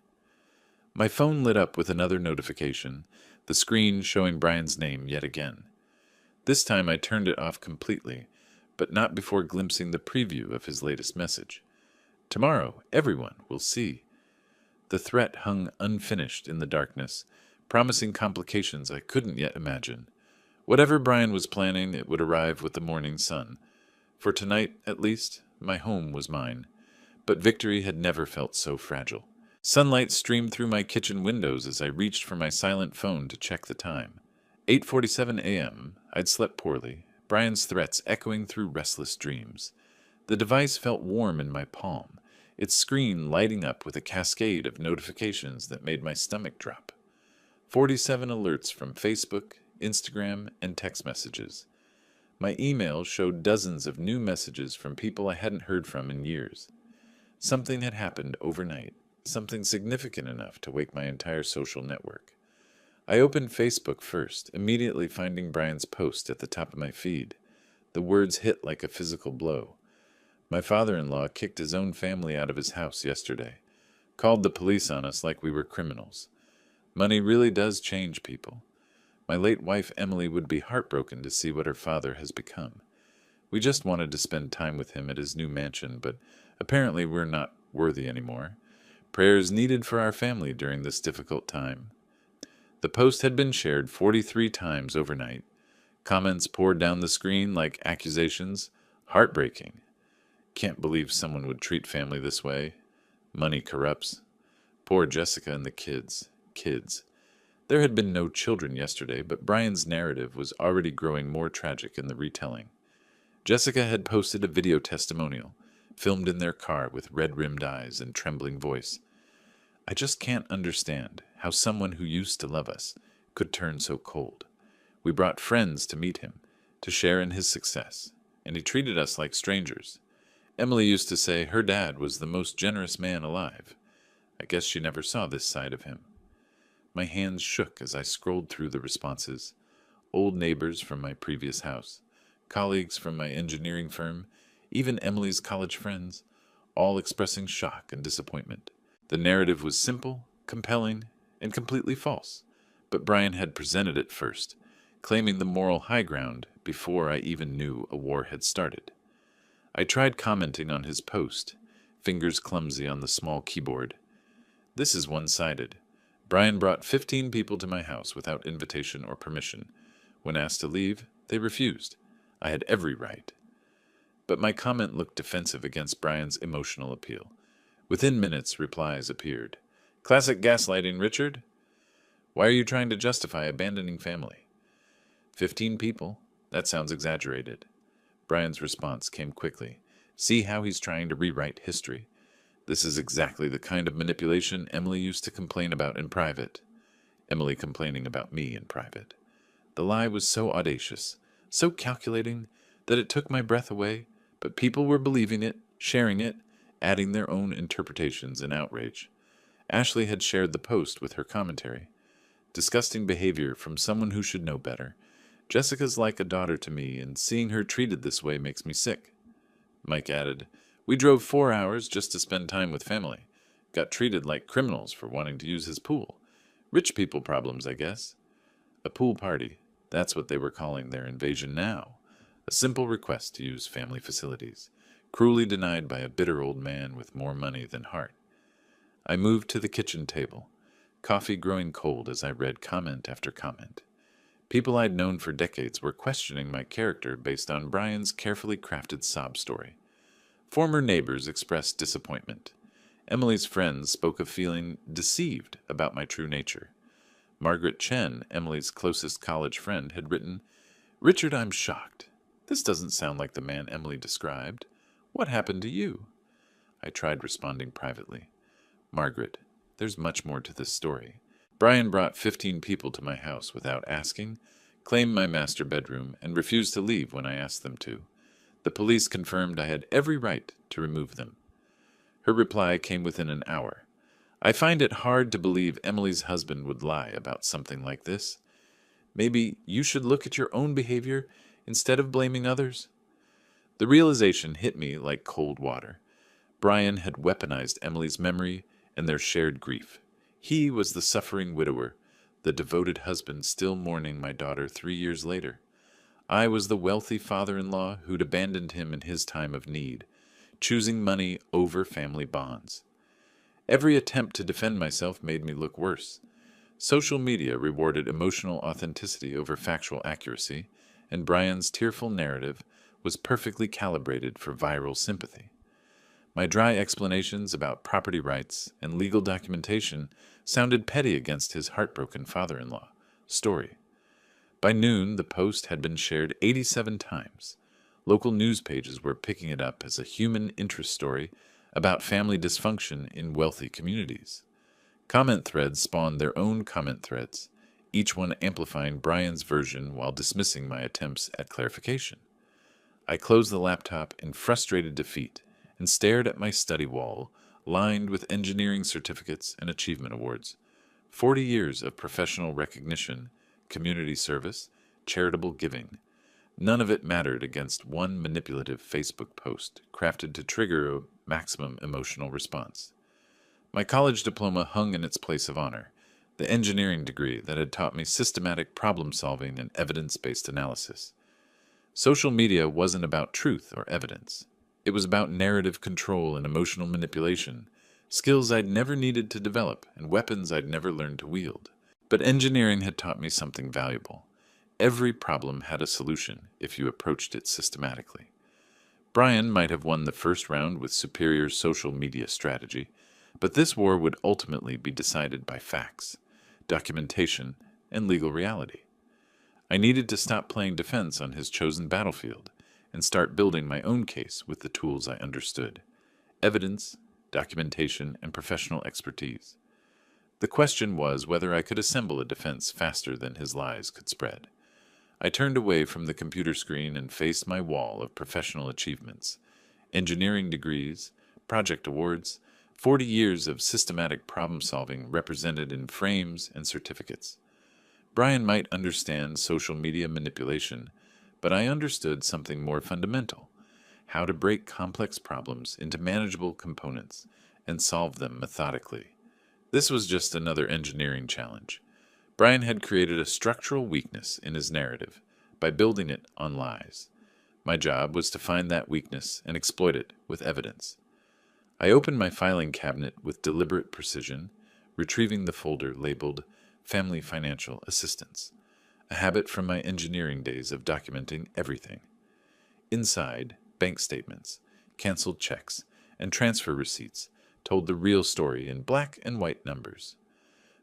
My phone lit up with another notification, the screen showing Brian's name yet again. This time I turned it off completely, but not before glimpsing the preview of his latest message. "Tomorrow, everyone will see." The threat hung unfinished in the darkness, promising complications I couldn't yet imagine. Whatever Brian was planning, it would arrive with the morning sun. For tonight, at least, my home was mine. But victory had never felt so fragile. Sunlight streamed through my kitchen windows as I reached for my silent phone to check the time. 8:47 a.m. I'd slept poorly, Brian's threats echoing through restless dreams. The device felt warm in my palm, its screen lighting up with a cascade of notifications that made my stomach drop. 47 alerts from Facebook, Instagram, and text messages. My email showed dozens of new messages from people I hadn't heard from in years. Something had happened overnight, something significant enough to wake my entire social network. I opened Facebook first, immediately finding Brian's post at the top of my feed. The words hit like a physical blow. My father-in-law kicked his own family out of his house yesterday, called the police on us like we were criminals. Money really does change people. My late wife Emily would be heartbroken to see what her father has become. We just wanted to spend time with him at his new mansion, but apparently we're not worthy anymore. Prayers needed for our family during this difficult time. The post had been shared 43 times overnight. Comments poured down the screen like accusations. Heartbreaking. Can't believe someone would treat family this way. Money corrupts. Poor Jessica and the kids. Kids. There had been no children yesterday, but Brian's narrative was already growing more tragic in the retelling. Jessica had posted a video testimonial, filmed in their car with red-rimmed eyes and trembling voice. "I just can't understand how someone who used to love us could turn so cold. We brought friends to meet him, to share in his success, and he treated us like strangers. Emily used to say her dad was the most generous man alive. I guess she never saw this side of him." My hands shook as I scrolled through the responses. Old neighbors from my previous house, colleagues from my engineering firm, even Emily's college friends, all expressing shock and disappointment. The narrative was simple, compelling, and completely false, but Brian had presented it first, claiming the moral high ground before I even knew a war had started. I tried commenting on his post, fingers clumsy on the small keyboard. "This is one-sided. Brian brought 15 people to my house without invitation or permission. When asked to leave, they refused. I had every right." But my comment looked defensive against Brian's emotional appeal. Within minutes, replies appeared. "Classic gaslighting, Richard. Why are you trying to justify abandoning family?" 15 people? That sounds exaggerated." Brian's response came quickly. See how he's trying to rewrite history. This is exactly the kind of manipulation Emily used to complain about in private. Emily complaining about me in private. The lie was so audacious, so calculating, that it took my breath away, but people were believing it, sharing it, adding their own interpretations in outrage. Ashley had shared the post with her commentary. Disgusting behavior from someone who should know better. Jessica's like a daughter to me, and seeing her treated this way makes me sick. Mike added, "We drove 4 hours just to spend time with family. Got treated like criminals for wanting to use his pool. Rich people problems, I guess." A pool party. That's what they were calling their invasion now. A simple request to use family facilities, cruelly denied by a bitter old man with more money than heart. I moved to the kitchen table, coffee growing cold as I read comment after comment. People I'd known for decades were questioning my character based on Brian's carefully crafted sob story. Former neighbors expressed disappointment. Emily's friends spoke of feeling deceived about my true nature. Margaret Chen, Emily's closest college friend, had written, "Richard, I'm shocked. This doesn't sound like the man Emily described. What happened to you?" I tried responding privately. "Margaret, there's much more to this story. Brian brought 15 people to my house without asking, claimed my master bedroom, and refused to leave when I asked them to. The police confirmed I had every right to remove them." Her reply came within an hour. "I find it hard to believe Emily's husband would lie about something like this. Maybe you should look at your own behavior instead of blaming others." The realization hit me like cold water. Brian had weaponized Emily's memory and their shared grief. He was the suffering widower, the devoted husband still mourning my daughter 3 years later. I was the wealthy father-in-law who'd abandoned him in his time of need, choosing money over family bonds. Every attempt to defend myself made me look worse. Social media rewarded emotional authenticity over factual accuracy, and Brian's tearful narrative was perfectly calibrated for viral sympathy. My dry explanations about property rights and legal documentation sounded petty against his heartbroken father-in-law. Story. By noon, the post had been shared 87 times. Local news pages were picking it up as a human interest story about family dysfunction in wealthy communities. Comment threads spawned their own comment threads, each one amplifying Brian's version while dismissing my attempts at clarification. I closed the laptop in frustrated defeat and stared at my study wall, lined with engineering certificates and achievement awards. 40 years of professional recognition, community service, charitable giving. None of it mattered against one manipulative Facebook post crafted to trigger a maximum emotional response. My college diploma hung in its place of honor, the engineering degree that had taught me systematic problem-solving and evidence-based analysis. Social media wasn't about truth or evidence. It was about narrative control and emotional manipulation, skills I'd never needed to develop and weapons I'd never learned to wield. But engineering had taught me something valuable. Every problem had a solution if you approached it systematically. Brian might have won the first round with superior social media strategy, but this war would ultimately be decided by facts, documentation, and legal reality. I needed to stop playing defense on his chosen battlefield and start building my own case with the tools I understood: evidence, documentation, and professional expertise. The question was whether I could assemble a defense faster than his lies could spread. I turned away from the computer screen and faced my wall of professional achievements: engineering degrees, project awards, 40 years of systematic problem-solving represented in frames and certificates. Brian might understand social media manipulation, but I understood something more fundamental: how to break complex problems into manageable components and solve them methodically. This was just another engineering challenge. Brian had created a structural weakness in his narrative by building it on lies. My job was to find that weakness and exploit it with evidence. I opened my filing cabinet with deliberate precision, retrieving the folder labeled Family Financial Assistance, a habit from my engineering days of documenting everything. Inside, bank statements, canceled checks, and transfer receipts told the real story in black and white numbers.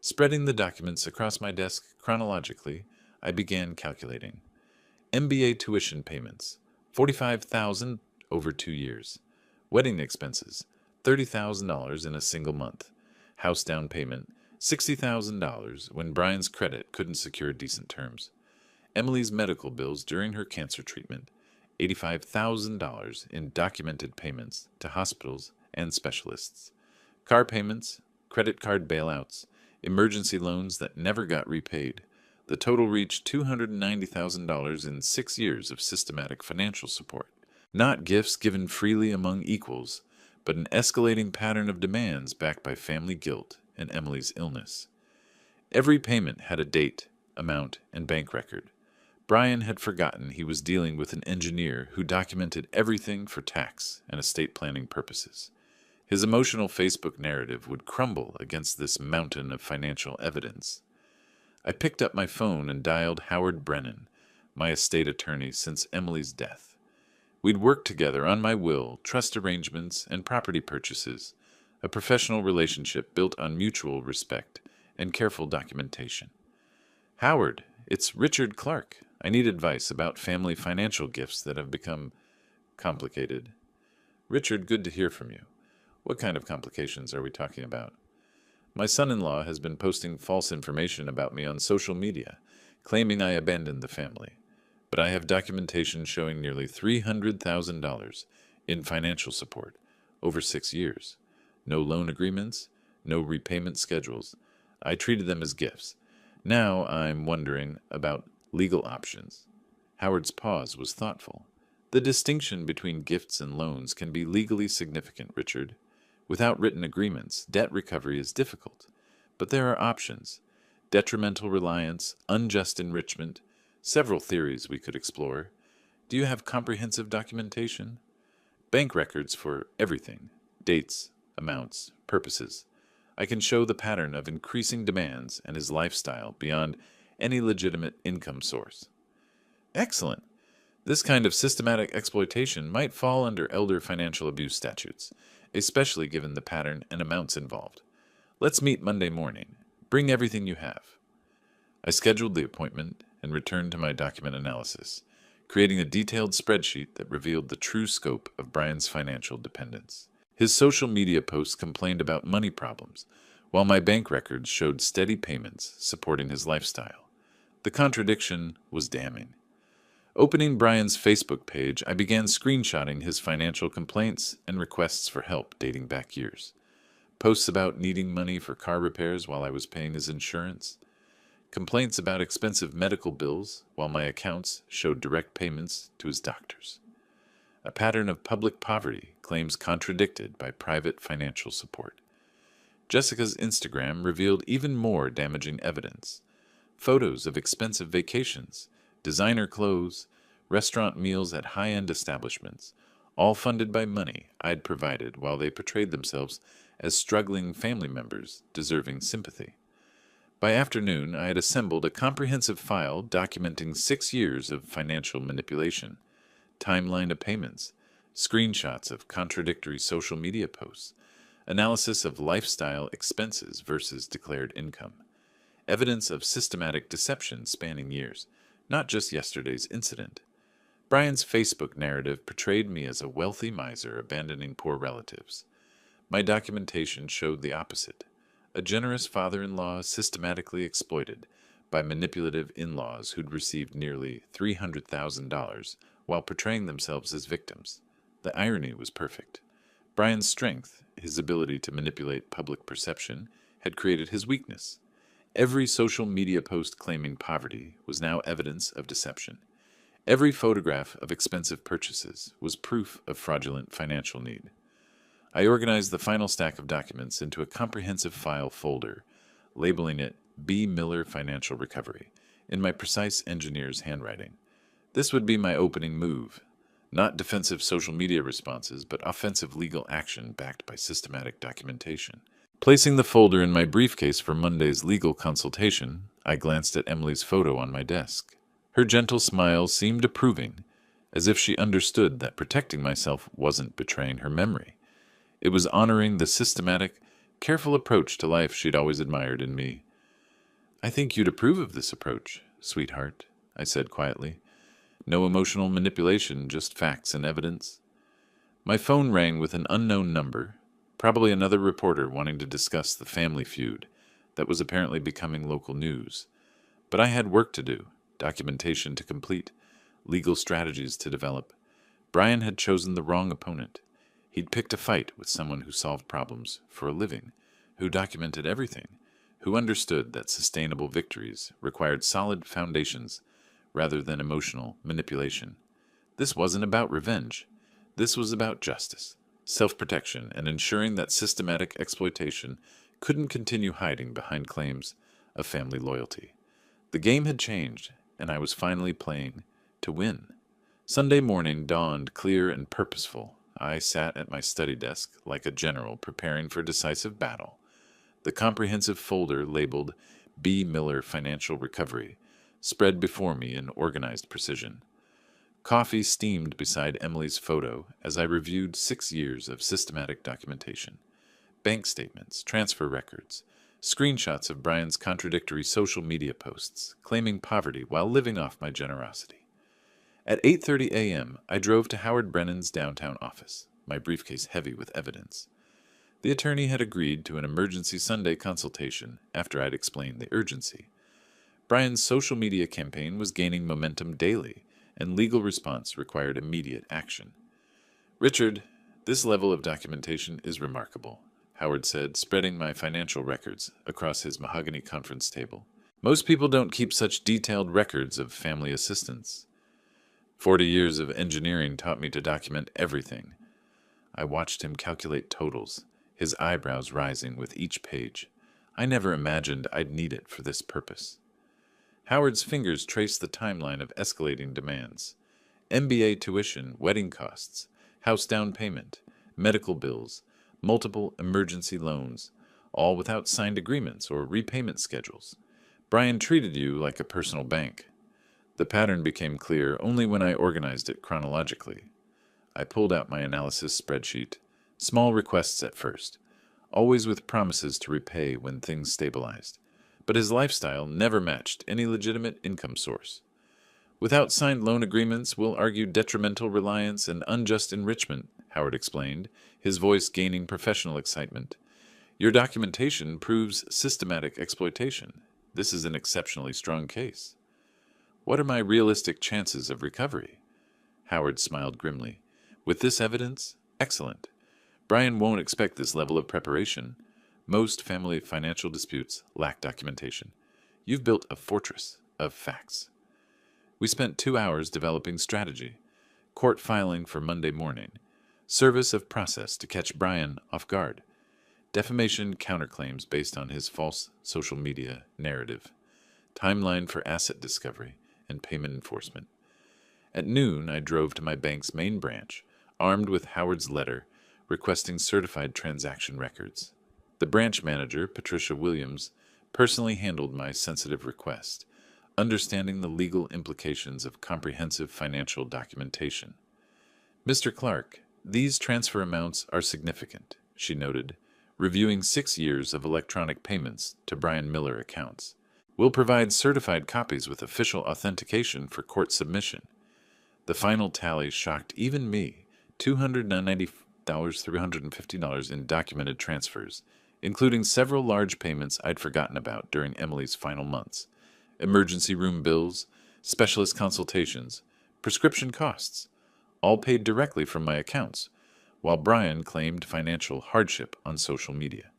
Spreading the documents across my desk chronologically, I began calculating. MBA tuition payments, $45,000 over 2 years. Wedding expenses, $30,000 in a single month. House down payment, $60,000 when Brian's credit couldn't secure decent terms. Emily's medical bills during her cancer treatment, $85,000 in documented payments to hospitals and specialists. Car payments, credit card bailouts, emergency loans that never got repaid. The total reached $290,000 in 6 years of systematic financial support. Not gifts given freely among equals, but an escalating pattern of demands backed by family guilt and Emily's illness. Every payment had a date, amount, and bank record. Brian had forgotten he was dealing with an engineer who documented everything for tax and estate planning purposes. His emotional Facebook narrative would crumble against this mountain of financial evidence. I picked up my phone and dialed Howard Brennan, my estate attorney since Emily's death. We'd worked together on my will, trust arrangements, and property purchases, a professional relationship built on mutual respect and careful documentation. Howard, it's Richard Clark. I need advice about family financial gifts that have become complicated. Richard, good to hear from you. What kind of complications are we talking about? My son-in-law has been posting false information about me on social media, claiming I abandoned the family. But I have documentation showing nearly $300,000 in financial support over 6 years. No loan agreements, no repayment schedules. I treated them as gifts. Now I'm wondering about legal options. Howard's pause was thoughtful. The distinction between gifts and loans can be legally significant, Richard. Without written agreements, debt recovery is difficult. But there are options. Detrimental reliance, unjust enrichment, several theories we could explore. Do you have comprehensive documentation? Bank records for everything. Dates, amounts, purposes. I can show the pattern of increasing demands and his lifestyle beyond any legitimate income source. Excellent. This kind of systematic exploitation might fall under elder financial abuse statutes, especially given the pattern and amounts involved. Let's meet Monday morning. Bring everything you have. I scheduled the appointment and returned to my document analysis, creating a detailed spreadsheet that revealed the true scope of Brian's financial dependence. His social media posts complained about money problems, while my bank records showed steady payments supporting his lifestyle. The contradiction was damning. Opening Brian's Facebook page, I began screenshotting his financial complaints and requests for help dating back years. Posts about needing money for car repairs while I was paying his insurance. Complaints about expensive medical bills while my accounts showed direct payments to his doctors. A pattern of public poverty, claims contradicted by private financial support. Jessica's Instagram revealed even more damaging evidence. Photos of expensive vacations, designer clothes, restaurant meals at high-end establishments, all funded by money I'd provided while they portrayed themselves as struggling family members deserving sympathy. By afternoon, I had assembled a comprehensive file documenting 6 years of financial manipulation, timeline of payments, screenshots of contradictory social media posts, analysis of lifestyle expenses versus declared income, evidence of systematic deception spanning years, not just yesterday's incident. Brian's Facebook narrative portrayed me as a wealthy miser abandoning poor relatives. My documentation showed the opposite, a generous father-in-law systematically exploited by manipulative in-laws who'd received nearly $300,000 while portraying themselves as victims. The irony was perfect. Brian's strength, his ability to manipulate public perception, had created his weakness. Every social media post claiming poverty was now evidence of deception. Every photograph of expensive purchases was proof of fraudulent financial need. I organized the final stack of documents into a comprehensive file folder, labeling it B. Miller Financial Recovery, in my precise engineer's handwriting. This would be my opening move. Not defensive social media responses, but offensive legal action backed by systematic documentation. Placing the folder in my briefcase for Monday's legal consultation, I glanced at Emily's photo on my desk. Her gentle smile seemed approving, as if she understood that protecting myself wasn't betraying her memory. It was honoring the systematic, careful approach to life she'd always admired in me. "I think you'd approve of this approach, sweetheart," I said quietly. "No emotional manipulation, just facts and evidence." My phone rang with an unknown number, probably another reporter wanting to discuss the family feud that was apparently becoming local news. But I had work to do, documentation to complete, legal strategies to develop. Brian had chosen the wrong opponent. He'd picked a fight with someone who solved problems for a living, who documented everything, who understood that sustainable victories required solid foundations rather than emotional manipulation. This wasn't about revenge. This was about justice, self-protection, and ensuring that systematic exploitation couldn't continue hiding behind claims of family loyalty. The game had changed, and I was finally playing to win. Sunday morning dawned clear and purposeful. I sat at my study desk like a general preparing for decisive battle. The comprehensive folder labeled B. Miller Financial Recovery spread before me in organized precision. Coffee steamed beside Emily's photo as I reviewed 6 years of systematic documentation. Bank statements, transfer records, screenshots of Brian's contradictory social media posts, claiming poverty while living off my generosity. At 8:30 a.m., I drove to Howard Brennan's downtown office, my briefcase heavy with evidence. The attorney had agreed to an emergency Sunday consultation after I'd explained the urgency. Brian's social media campaign was gaining momentum daily, and legal response required immediate action. "Richard, this level of documentation is remarkable," Howard said, spreading my financial records across his mahogany conference table. "Most people don't keep such detailed records of family assistance. 40 years of engineering taught me to document everything." I watched him calculate totals, his eyebrows rising with each page. I never imagined I'd need it for this purpose. Howard's fingers traced the timeline of escalating demands. MBA tuition, wedding costs, house down payment, medical bills, multiple emergency loans, all without signed agreements or repayment schedules. Brian treated you like a personal bank. The pattern became clear only when I organized it chronologically. I pulled out my analysis spreadsheet. Small requests at first, always with promises to repay when things stabilized. But his lifestyle never matched any legitimate income source. "Without signed loan agreements, we'll argue detrimental reliance and unjust enrichment," Howard explained, his voice gaining professional excitement. "Your documentation proves systematic exploitation. This is an exceptionally strong case." "What are my realistic chances of recovery?" Howard smiled grimly. "With this evidence? Excellent. Brian won't expect this level of preparation. Most family financial disputes lack documentation. You've built a fortress of facts." We spent 2 hours developing strategy, court filing for Monday morning, service of process to catch Brian off guard, defamation counterclaims based on his false social media narrative, timeline for asset discovery and payment enforcement. At noon, I drove to my bank's main branch, armed with Howard's letter requesting certified transaction records. The branch manager, Patricia Williams, personally handled my sensitive request, understanding the legal implications of comprehensive financial documentation. "Mr. Clark, these transfer amounts are significant," she noted, reviewing 6 years of electronic payments to Brian Miller accounts. "We'll provide certified copies with official authentication for court submission." The final tally shocked even me, $290,350 in documented transfers, including several large payments I'd forgotten about during Emily's final months. Emergency room bills, specialist consultations, prescription costs, all paid directly from my accounts, while Brian claimed financial hardship on social media.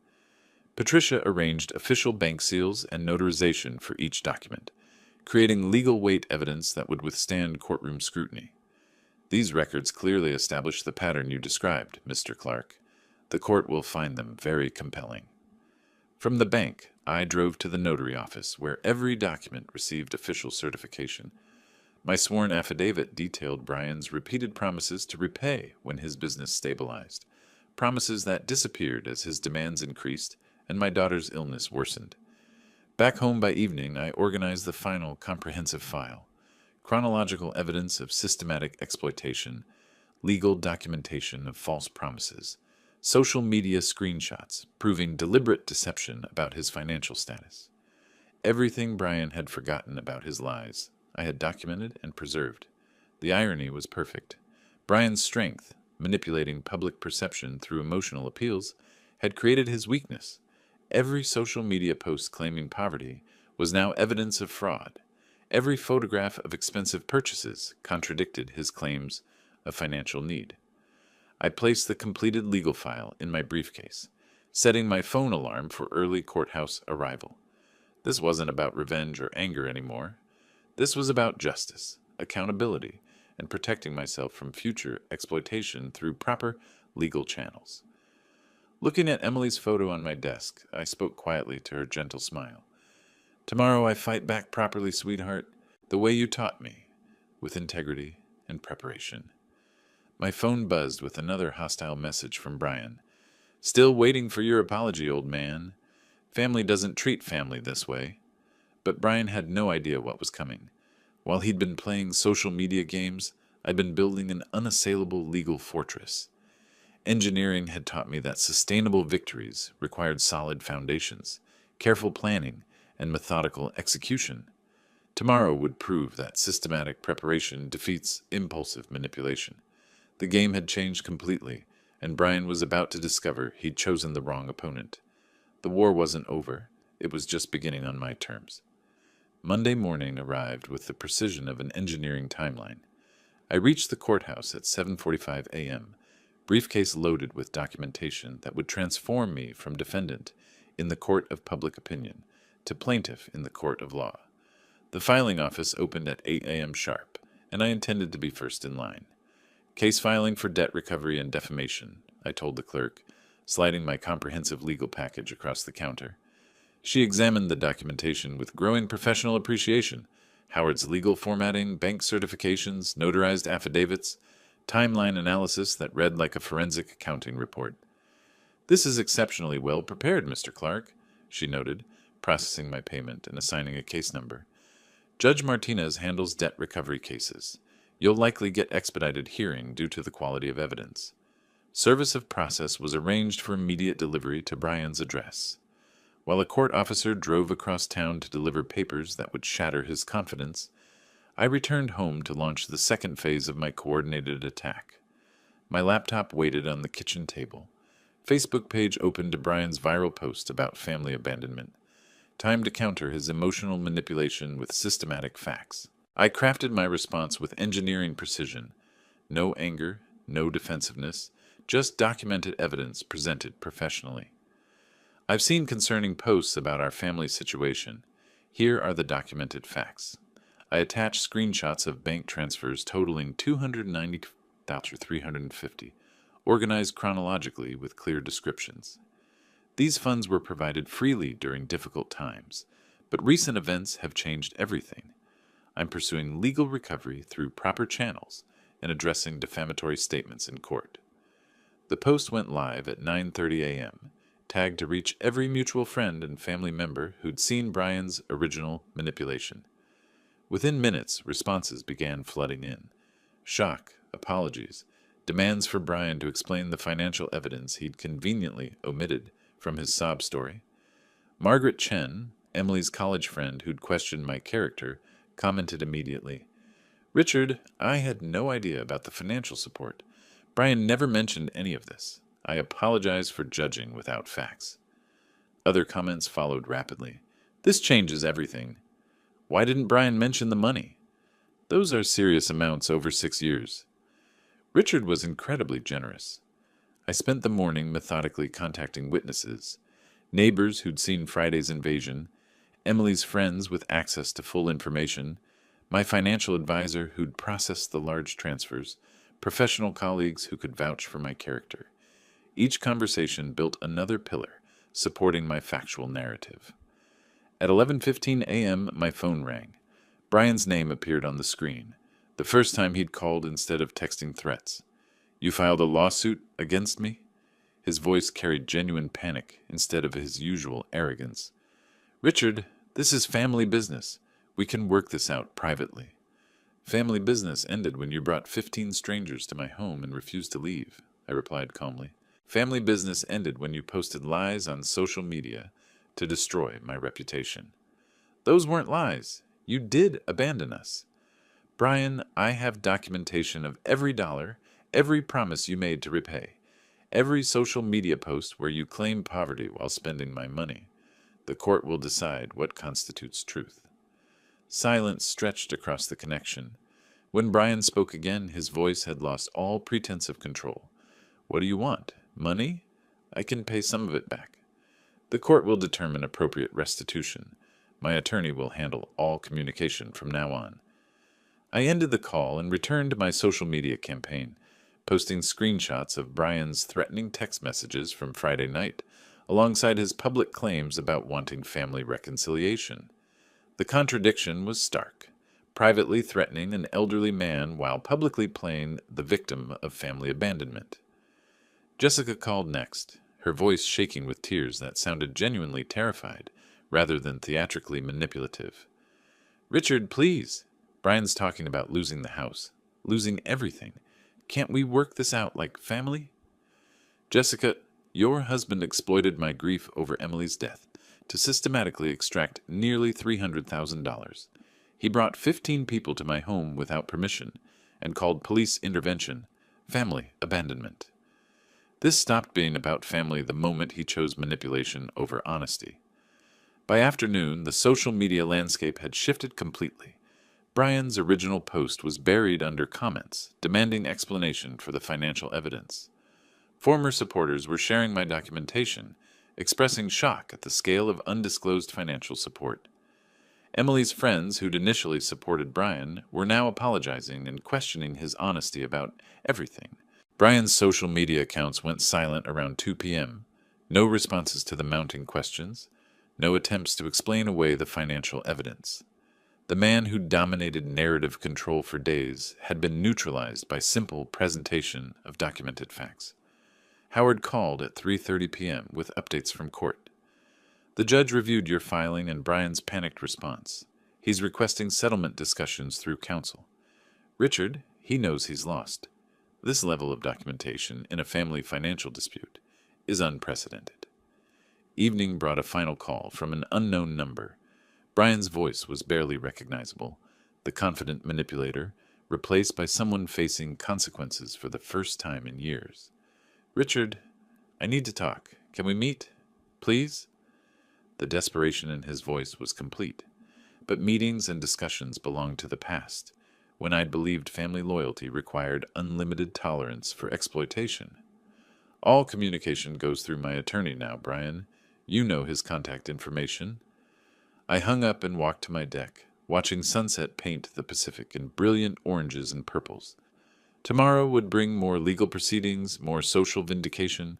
Patricia arranged official bank seals and notarization for each document, creating legal weight evidence that would withstand courtroom scrutiny. "These records clearly establish the pattern you described, Mr. Clark. The court will find them very compelling." From the bank, I drove to the notary office, where every document received official certification. My sworn affidavit detailed Brian's repeated promises to repay when his business stabilized, promises that disappeared as his demands increased and my daughter's illness worsened. Back home by evening, I organized the final comprehensive file: chronological evidence of systematic exploitation, legal documentation of false promises, social media screenshots proving deliberate deception about his financial status. Everything Brian had forgotten about his lies, I had documented and preserved. The irony was perfect. Brian's strength, manipulating public perception through emotional appeals, had created his weakness. Every social media post claiming poverty was now evidence of fraud. Every photograph of expensive purchases contradicted his claims of financial need. I placed the completed legal file in my briefcase, setting my phone alarm for early courthouse arrival. This wasn't about revenge or anger anymore. This was about justice, accountability, and protecting myself from future exploitation through proper legal channels. Looking at Emily's photo on my desk, I spoke quietly to her gentle smile. "Tomorrow I fight back properly, sweetheart, the way you taught me, with integrity and preparation." My phone buzzed with another hostile message from Brian. "Still waiting for your apology, old man. Family doesn't treat family this way." But Brian had no idea what was coming. While he'd been playing social media games, I'd been building an unassailable legal fortress. Engineering had taught me that sustainable victories required solid foundations, careful planning, and methodical execution. Tomorrow would prove that systematic preparation defeats impulsive manipulation. The game had changed completely, and Brian was about to discover he'd chosen the wrong opponent. The war wasn't over. It was just beginning on my terms. Monday morning arrived with the precision of an engineering timeline. I reached the courthouse at 7:45 a.m., briefcase loaded with documentation that would transform me from defendant in the court of public opinion to plaintiff in the court of law. The filing office opened at 8 a.m. sharp, and I intended to be first in line. "Case filing for debt recovery and defamation," I told the clerk, sliding my comprehensive legal package across the counter. She examined the documentation with growing professional appreciation. Howard's legal formatting, bank certifications, notarized affidavits, timeline analysis that read like a forensic accounting report. "This is exceptionally well prepared, Mr. Clark," she noted, processing my payment and assigning a case number. "Judge Martinez handles debt recovery cases. You'll likely get expedited hearing due to the quality of evidence." Service of process was arranged for immediate delivery to Brian's address. While a court officer drove across town to deliver papers that would shatter his confidence, I returned home to launch the second phase of my coordinated attack. My laptop waited on the kitchen table. Facebook page opened to Brian's viral post about family abandonment. Time to counter his emotional manipulation with systematic facts. I crafted my response with engineering precision. No anger, no defensiveness, just documented evidence presented professionally. I've seen concerning posts about our family situation. Here are the documented facts. I attached screenshots of bank transfers totaling $290,350, organized chronologically with clear descriptions. These funds were provided freely during difficult times, but recent events have changed everything. I'm pursuing legal recovery through proper channels and addressing defamatory statements in court. The post went live at 9:30 a.m., tagged to reach every mutual friend and family member who'd seen Brian's original manipulation. Within minutes, responses began flooding in. Shock, apologies, demands for Brian to explain the financial evidence he'd conveniently omitted from his sob story. Margaret Chen, Emily's college friend who'd questioned my character, commented immediately, "Richard, I had no idea about the financial support. Brian never mentioned any of this. I apologize for judging without facts." Other comments followed rapidly. "This changes everything. Why didn't Brian mention the money? Those are serious amounts over 6 years." Richard was incredibly generous. I spent the morning methodically contacting witnesses, neighbors who'd seen Friday's invasion, Emily's friends with access to full information, my financial advisor who'd processed the large transfers, professional colleagues who could vouch for my character. Each conversation built another pillar, supporting my factual narrative. At 11:15 a.m., my phone rang. Brian's name appeared on the screen, the first time he'd called instead of texting threats. "You filed a lawsuit against me?" His voice carried genuine panic instead of his usual arrogance. "Richard, this is family business. We can work this out privately." "Family business ended when you brought 15 strangers to my home and refused to leave," I replied calmly. "Family business ended when you posted lies on social media to destroy my reputation." "Those weren't lies. You did abandon us." "Brian, I have documentation of every dollar, every promise you made to repay, every social media post where you claim poverty while spending my money. The court will decide what constitutes truth." Silence stretched across the connection. When Brian spoke again, his voice had lost all pretense of control. "What do you want? Money? I can pay some of it back. The court will determine appropriate restitution. My attorney will handle all communication from now on." I ended the call and returned to my social media campaign, posting screenshots of Brian's threatening text messages from Friday night, alongside his public claims about wanting family reconciliation. The contradiction was stark, privately threatening an elderly man while publicly playing the victim of family abandonment. Jessica called next, her voice shaking with tears that sounded genuinely terrified, rather than theatrically manipulative. "Richard, please. Brian's talking about losing the house, losing everything. Can't we work this out like family?" "Jessica, your husband exploited my grief over Emily's death to systematically extract nearly $300,000. He brought 15 people to my home without permission and called police intervention family abandonment. This stopped being about family the moment he chose manipulation over honesty." By afternoon, the social media landscape had shifted completely. Brian's original post was buried under comments, demanding explanation for the financial evidence. Former supporters were sharing my documentation, expressing shock at the scale of undisclosed financial support. Emily's friends, who'd initially supported Brian, were now apologizing and questioning his honesty about everything. Brian's social media accounts went silent around 2 p.m. No responses to the mounting questions, no attempts to explain away the financial evidence. The man who dominated narrative control for days had been neutralized by simple presentation of documented facts. Howard called at 3:30 p.m. with updates from court. "The judge reviewed your filing and Brian's panicked response. He's requesting settlement discussions through counsel. Richard, he knows he's lost. This level of documentation in a family financial dispute is unprecedented." Evening brought a final call from an unknown number. Brian's voice was barely recognizable, the confident manipulator, replaced by someone facing consequences for the first time in years. "Richard, I need to talk. Can we meet? Please?" The desperation in his voice was complete, but meetings and discussions belonged to the past, when I'd believed family loyalty required unlimited tolerance for exploitation. "All communication goes through my attorney now, Brian. You know his contact information." I hung up and walked to my deck, watching sunset paint the Pacific in brilliant oranges and purples. Tomorrow would bring more legal proceedings, more social vindication,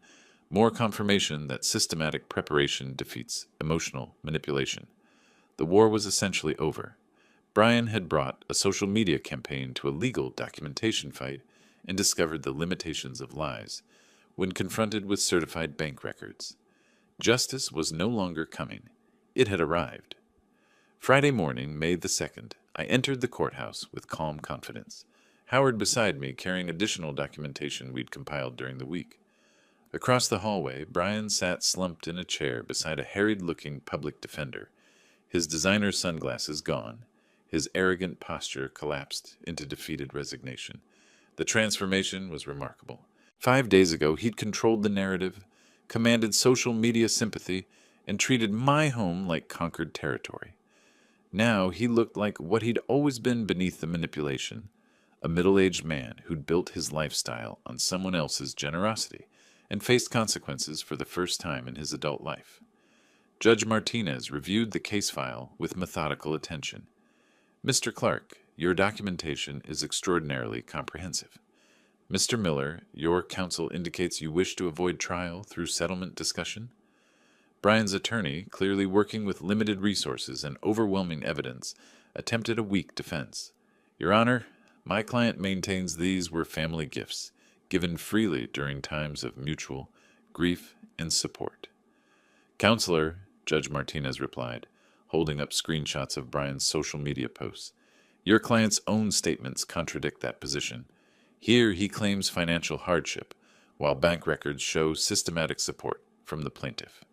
more confirmation that systematic preparation defeats emotional manipulation. The war was essentially over. Brian had brought a social media campaign to a legal documentation fight and discovered the limitations of lies when confronted with certified bank records. Justice was no longer coming. It had arrived. Friday morning, May the 2nd, I entered the courthouse with calm confidence, Howard beside me carrying additional documentation we'd compiled during the week. Across the hallway, Brian sat slumped in a chair beside a harried-looking public defender, his designer sunglasses gone, his arrogant posture collapsed into defeated resignation. The transformation was remarkable. 5 days ago, he'd controlled the narrative, commanded social media sympathy, and treated my home like conquered territory. Now he looked like what he'd always been beneath the manipulation, a middle-aged man who'd built his lifestyle on someone else's generosity and faced consequences for the first time in his adult life. Judge Martinez reviewed the case file with methodical attention. "Mr. Clark, your documentation is extraordinarily comprehensive. Mr. Miller, your counsel indicates you wish to avoid trial through settlement discussion?" Brian's attorney, clearly working with limited resources and overwhelming evidence, attempted a weak defense. "Your Honor, my client maintains these were family gifts, given freely during times of mutual grief and support." "Counselor," Judge Martinez replied, holding up screenshots of Brian's social media posts, "your client's own statements contradict that position. Here he claims financial hardship, while bank records show systematic support from the plaintiff.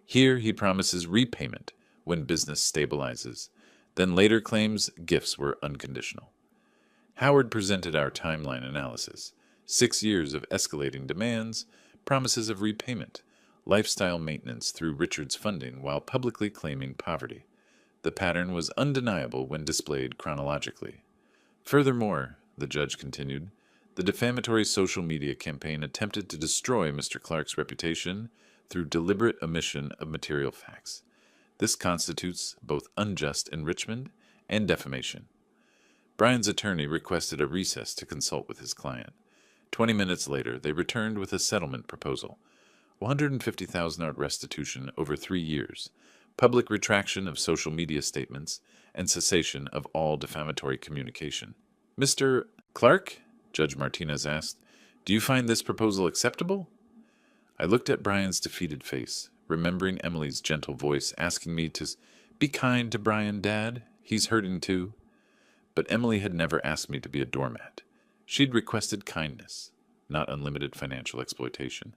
Here he promises repayment when business stabilizes, then later claims gifts were unconditional." Howard presented our timeline analysis, 6 years of escalating demands, promises of repayment, lifestyle maintenance through Richard's funding while publicly claiming poverty. The pattern was undeniable when displayed chronologically. Furthermore, the judge continued, the defamatory social media campaign attempted to destroy Mr. Clark's reputation through deliberate omission of material facts. This constitutes both unjust enrichment and defamation. Brian's attorney requested a recess to consult with his client. 20 minutes later, they returned with a settlement proposal. $150,000 restitution over 3 years, public retraction of social media statements, and cessation of all defamatory communication. Mr. Clark, Judge Martinez asked, do you find this proposal acceptable? I looked at Brian's defeated face, remembering Emily's gentle voice asking me to be kind to Brian, Dad. He's hurting too. But Emily had never asked me to be a doormat. She'd requested kindness, not unlimited financial exploitation.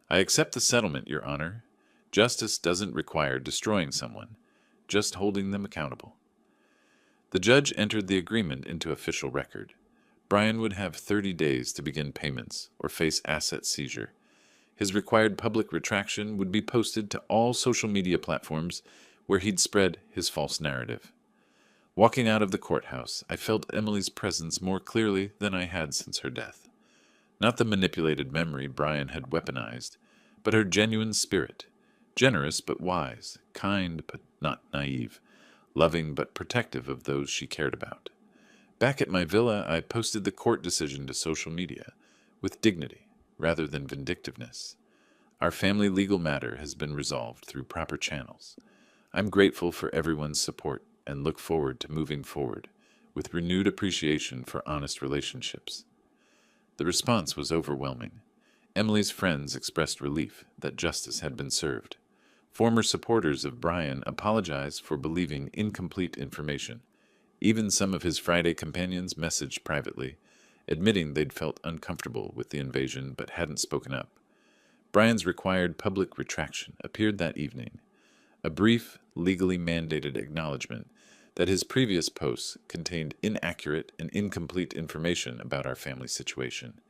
I accept the settlement, Your Honor. Justice doesn't require destroying someone, just holding them accountable. The judge entered the agreement into official record. Brian would have 30 days to begin payments or face asset seizure. His required public retraction would be posted to all social media platforms where he'd spread his false narrative. Walking out of the courthouse, I felt Emily's presence more clearly than I had since her death. Not the manipulated memory Brian had weaponized, but her genuine spirit, generous but wise, kind but not naive, loving but protective of those she cared about. Back at my villa, I posted the court decision to social media, with dignity rather than vindictiveness. Our family legal matter has been resolved through proper channels. I'm grateful for everyone's support and look forward to moving forward with renewed appreciation for honest relationships. The response was overwhelming. Emily's friends expressed relief that justice had been served. Former supporters of Brian apologized for believing incomplete information. Even some of his Friday companions messaged privately, admitting they'd felt uncomfortable with the invasion but hadn't spoken up. Brian's required public retraction appeared that evening, a brief, legally mandated acknowledgement that his previous posts contained inaccurate and incomplete information about our family situation.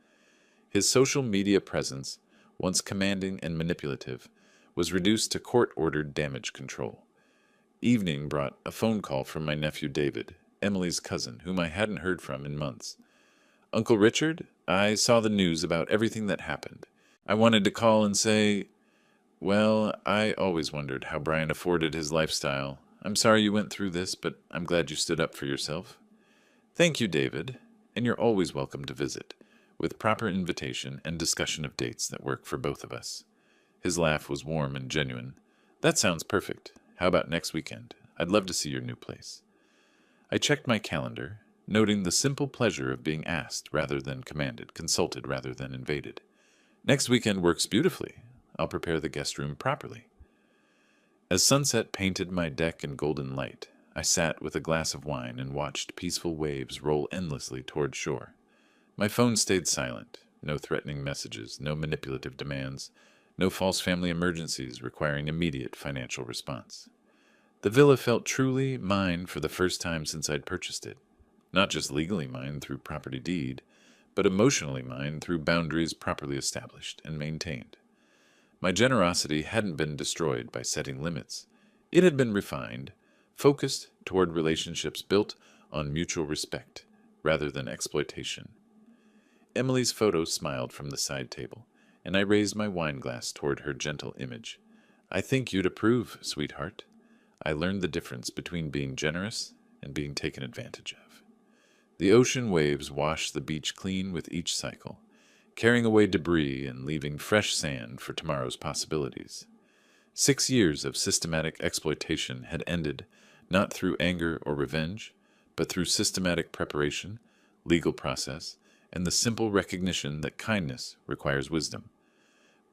His social media presence, once commanding and manipulative, was reduced to court-ordered damage control. Evening brought a phone call from my nephew David, Emily's cousin, whom I hadn't heard from in months. Uncle Richard, I saw the news about everything that happened. I wanted to call and say, well, I always wondered how Brian afforded his lifestyle. I'm sorry you went through this, but I'm glad you stood up for yourself. Thank you, David, and you're always welcome to visit, with proper invitation and discussion of dates that work for both of us. His laugh was warm and genuine. That sounds perfect. How about next weekend? I'd love to see your new place. I checked my calendar, noting the simple pleasure of being asked rather than commanded, consulted rather than invaded. Next weekend works beautifully. I'll prepare the guest room properly. As sunset painted my deck in golden light, I sat with a glass of wine and watched peaceful waves roll endlessly toward shore. My phone stayed silent. No threatening messages, no manipulative demands, no false family emergencies requiring immediate financial response. The villa felt truly mine for the first time since I'd purchased it. Not just legally mine through property deed, but emotionally mine through boundaries properly established and maintained. My generosity hadn't been destroyed by setting limits. It had been refined, focused toward relationships built on mutual respect rather than exploitation. Emily's photo smiled from the side table, and I raised my wine glass toward her gentle image. I think you'd approve, sweetheart. I learned the difference between being generous and being taken advantage of. The ocean waves washed the beach clean with each cycle, carrying away debris and leaving fresh sand for tomorrow's possibilities. 6 years of systematic exploitation had ended not through anger or revenge, but through systematic preparation, legal process, and the simple recognition that kindness requires wisdom.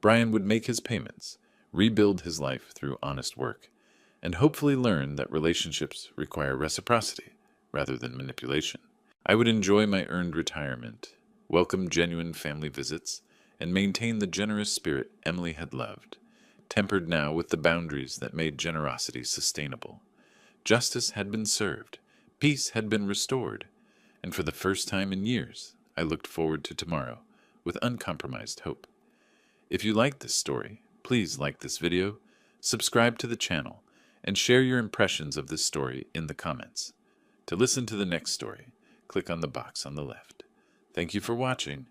Brian would make his payments, rebuild his life through honest work, and hopefully learn that relationships require reciprocity rather than manipulation. I would enjoy my earned retirement, welcome genuine family visits, and maintain the generous spirit Emily had loved, tempered now with the boundaries that made generosity sustainable. Justice had been served, peace had been restored, and for the first time in years, I looked forward to tomorrow, with uncompromised hope. If you like this story, please like this video, subscribe to the channel, and share your impressions of this story in the comments. To listen to the next story, click on the box on the left. Thank you for watching,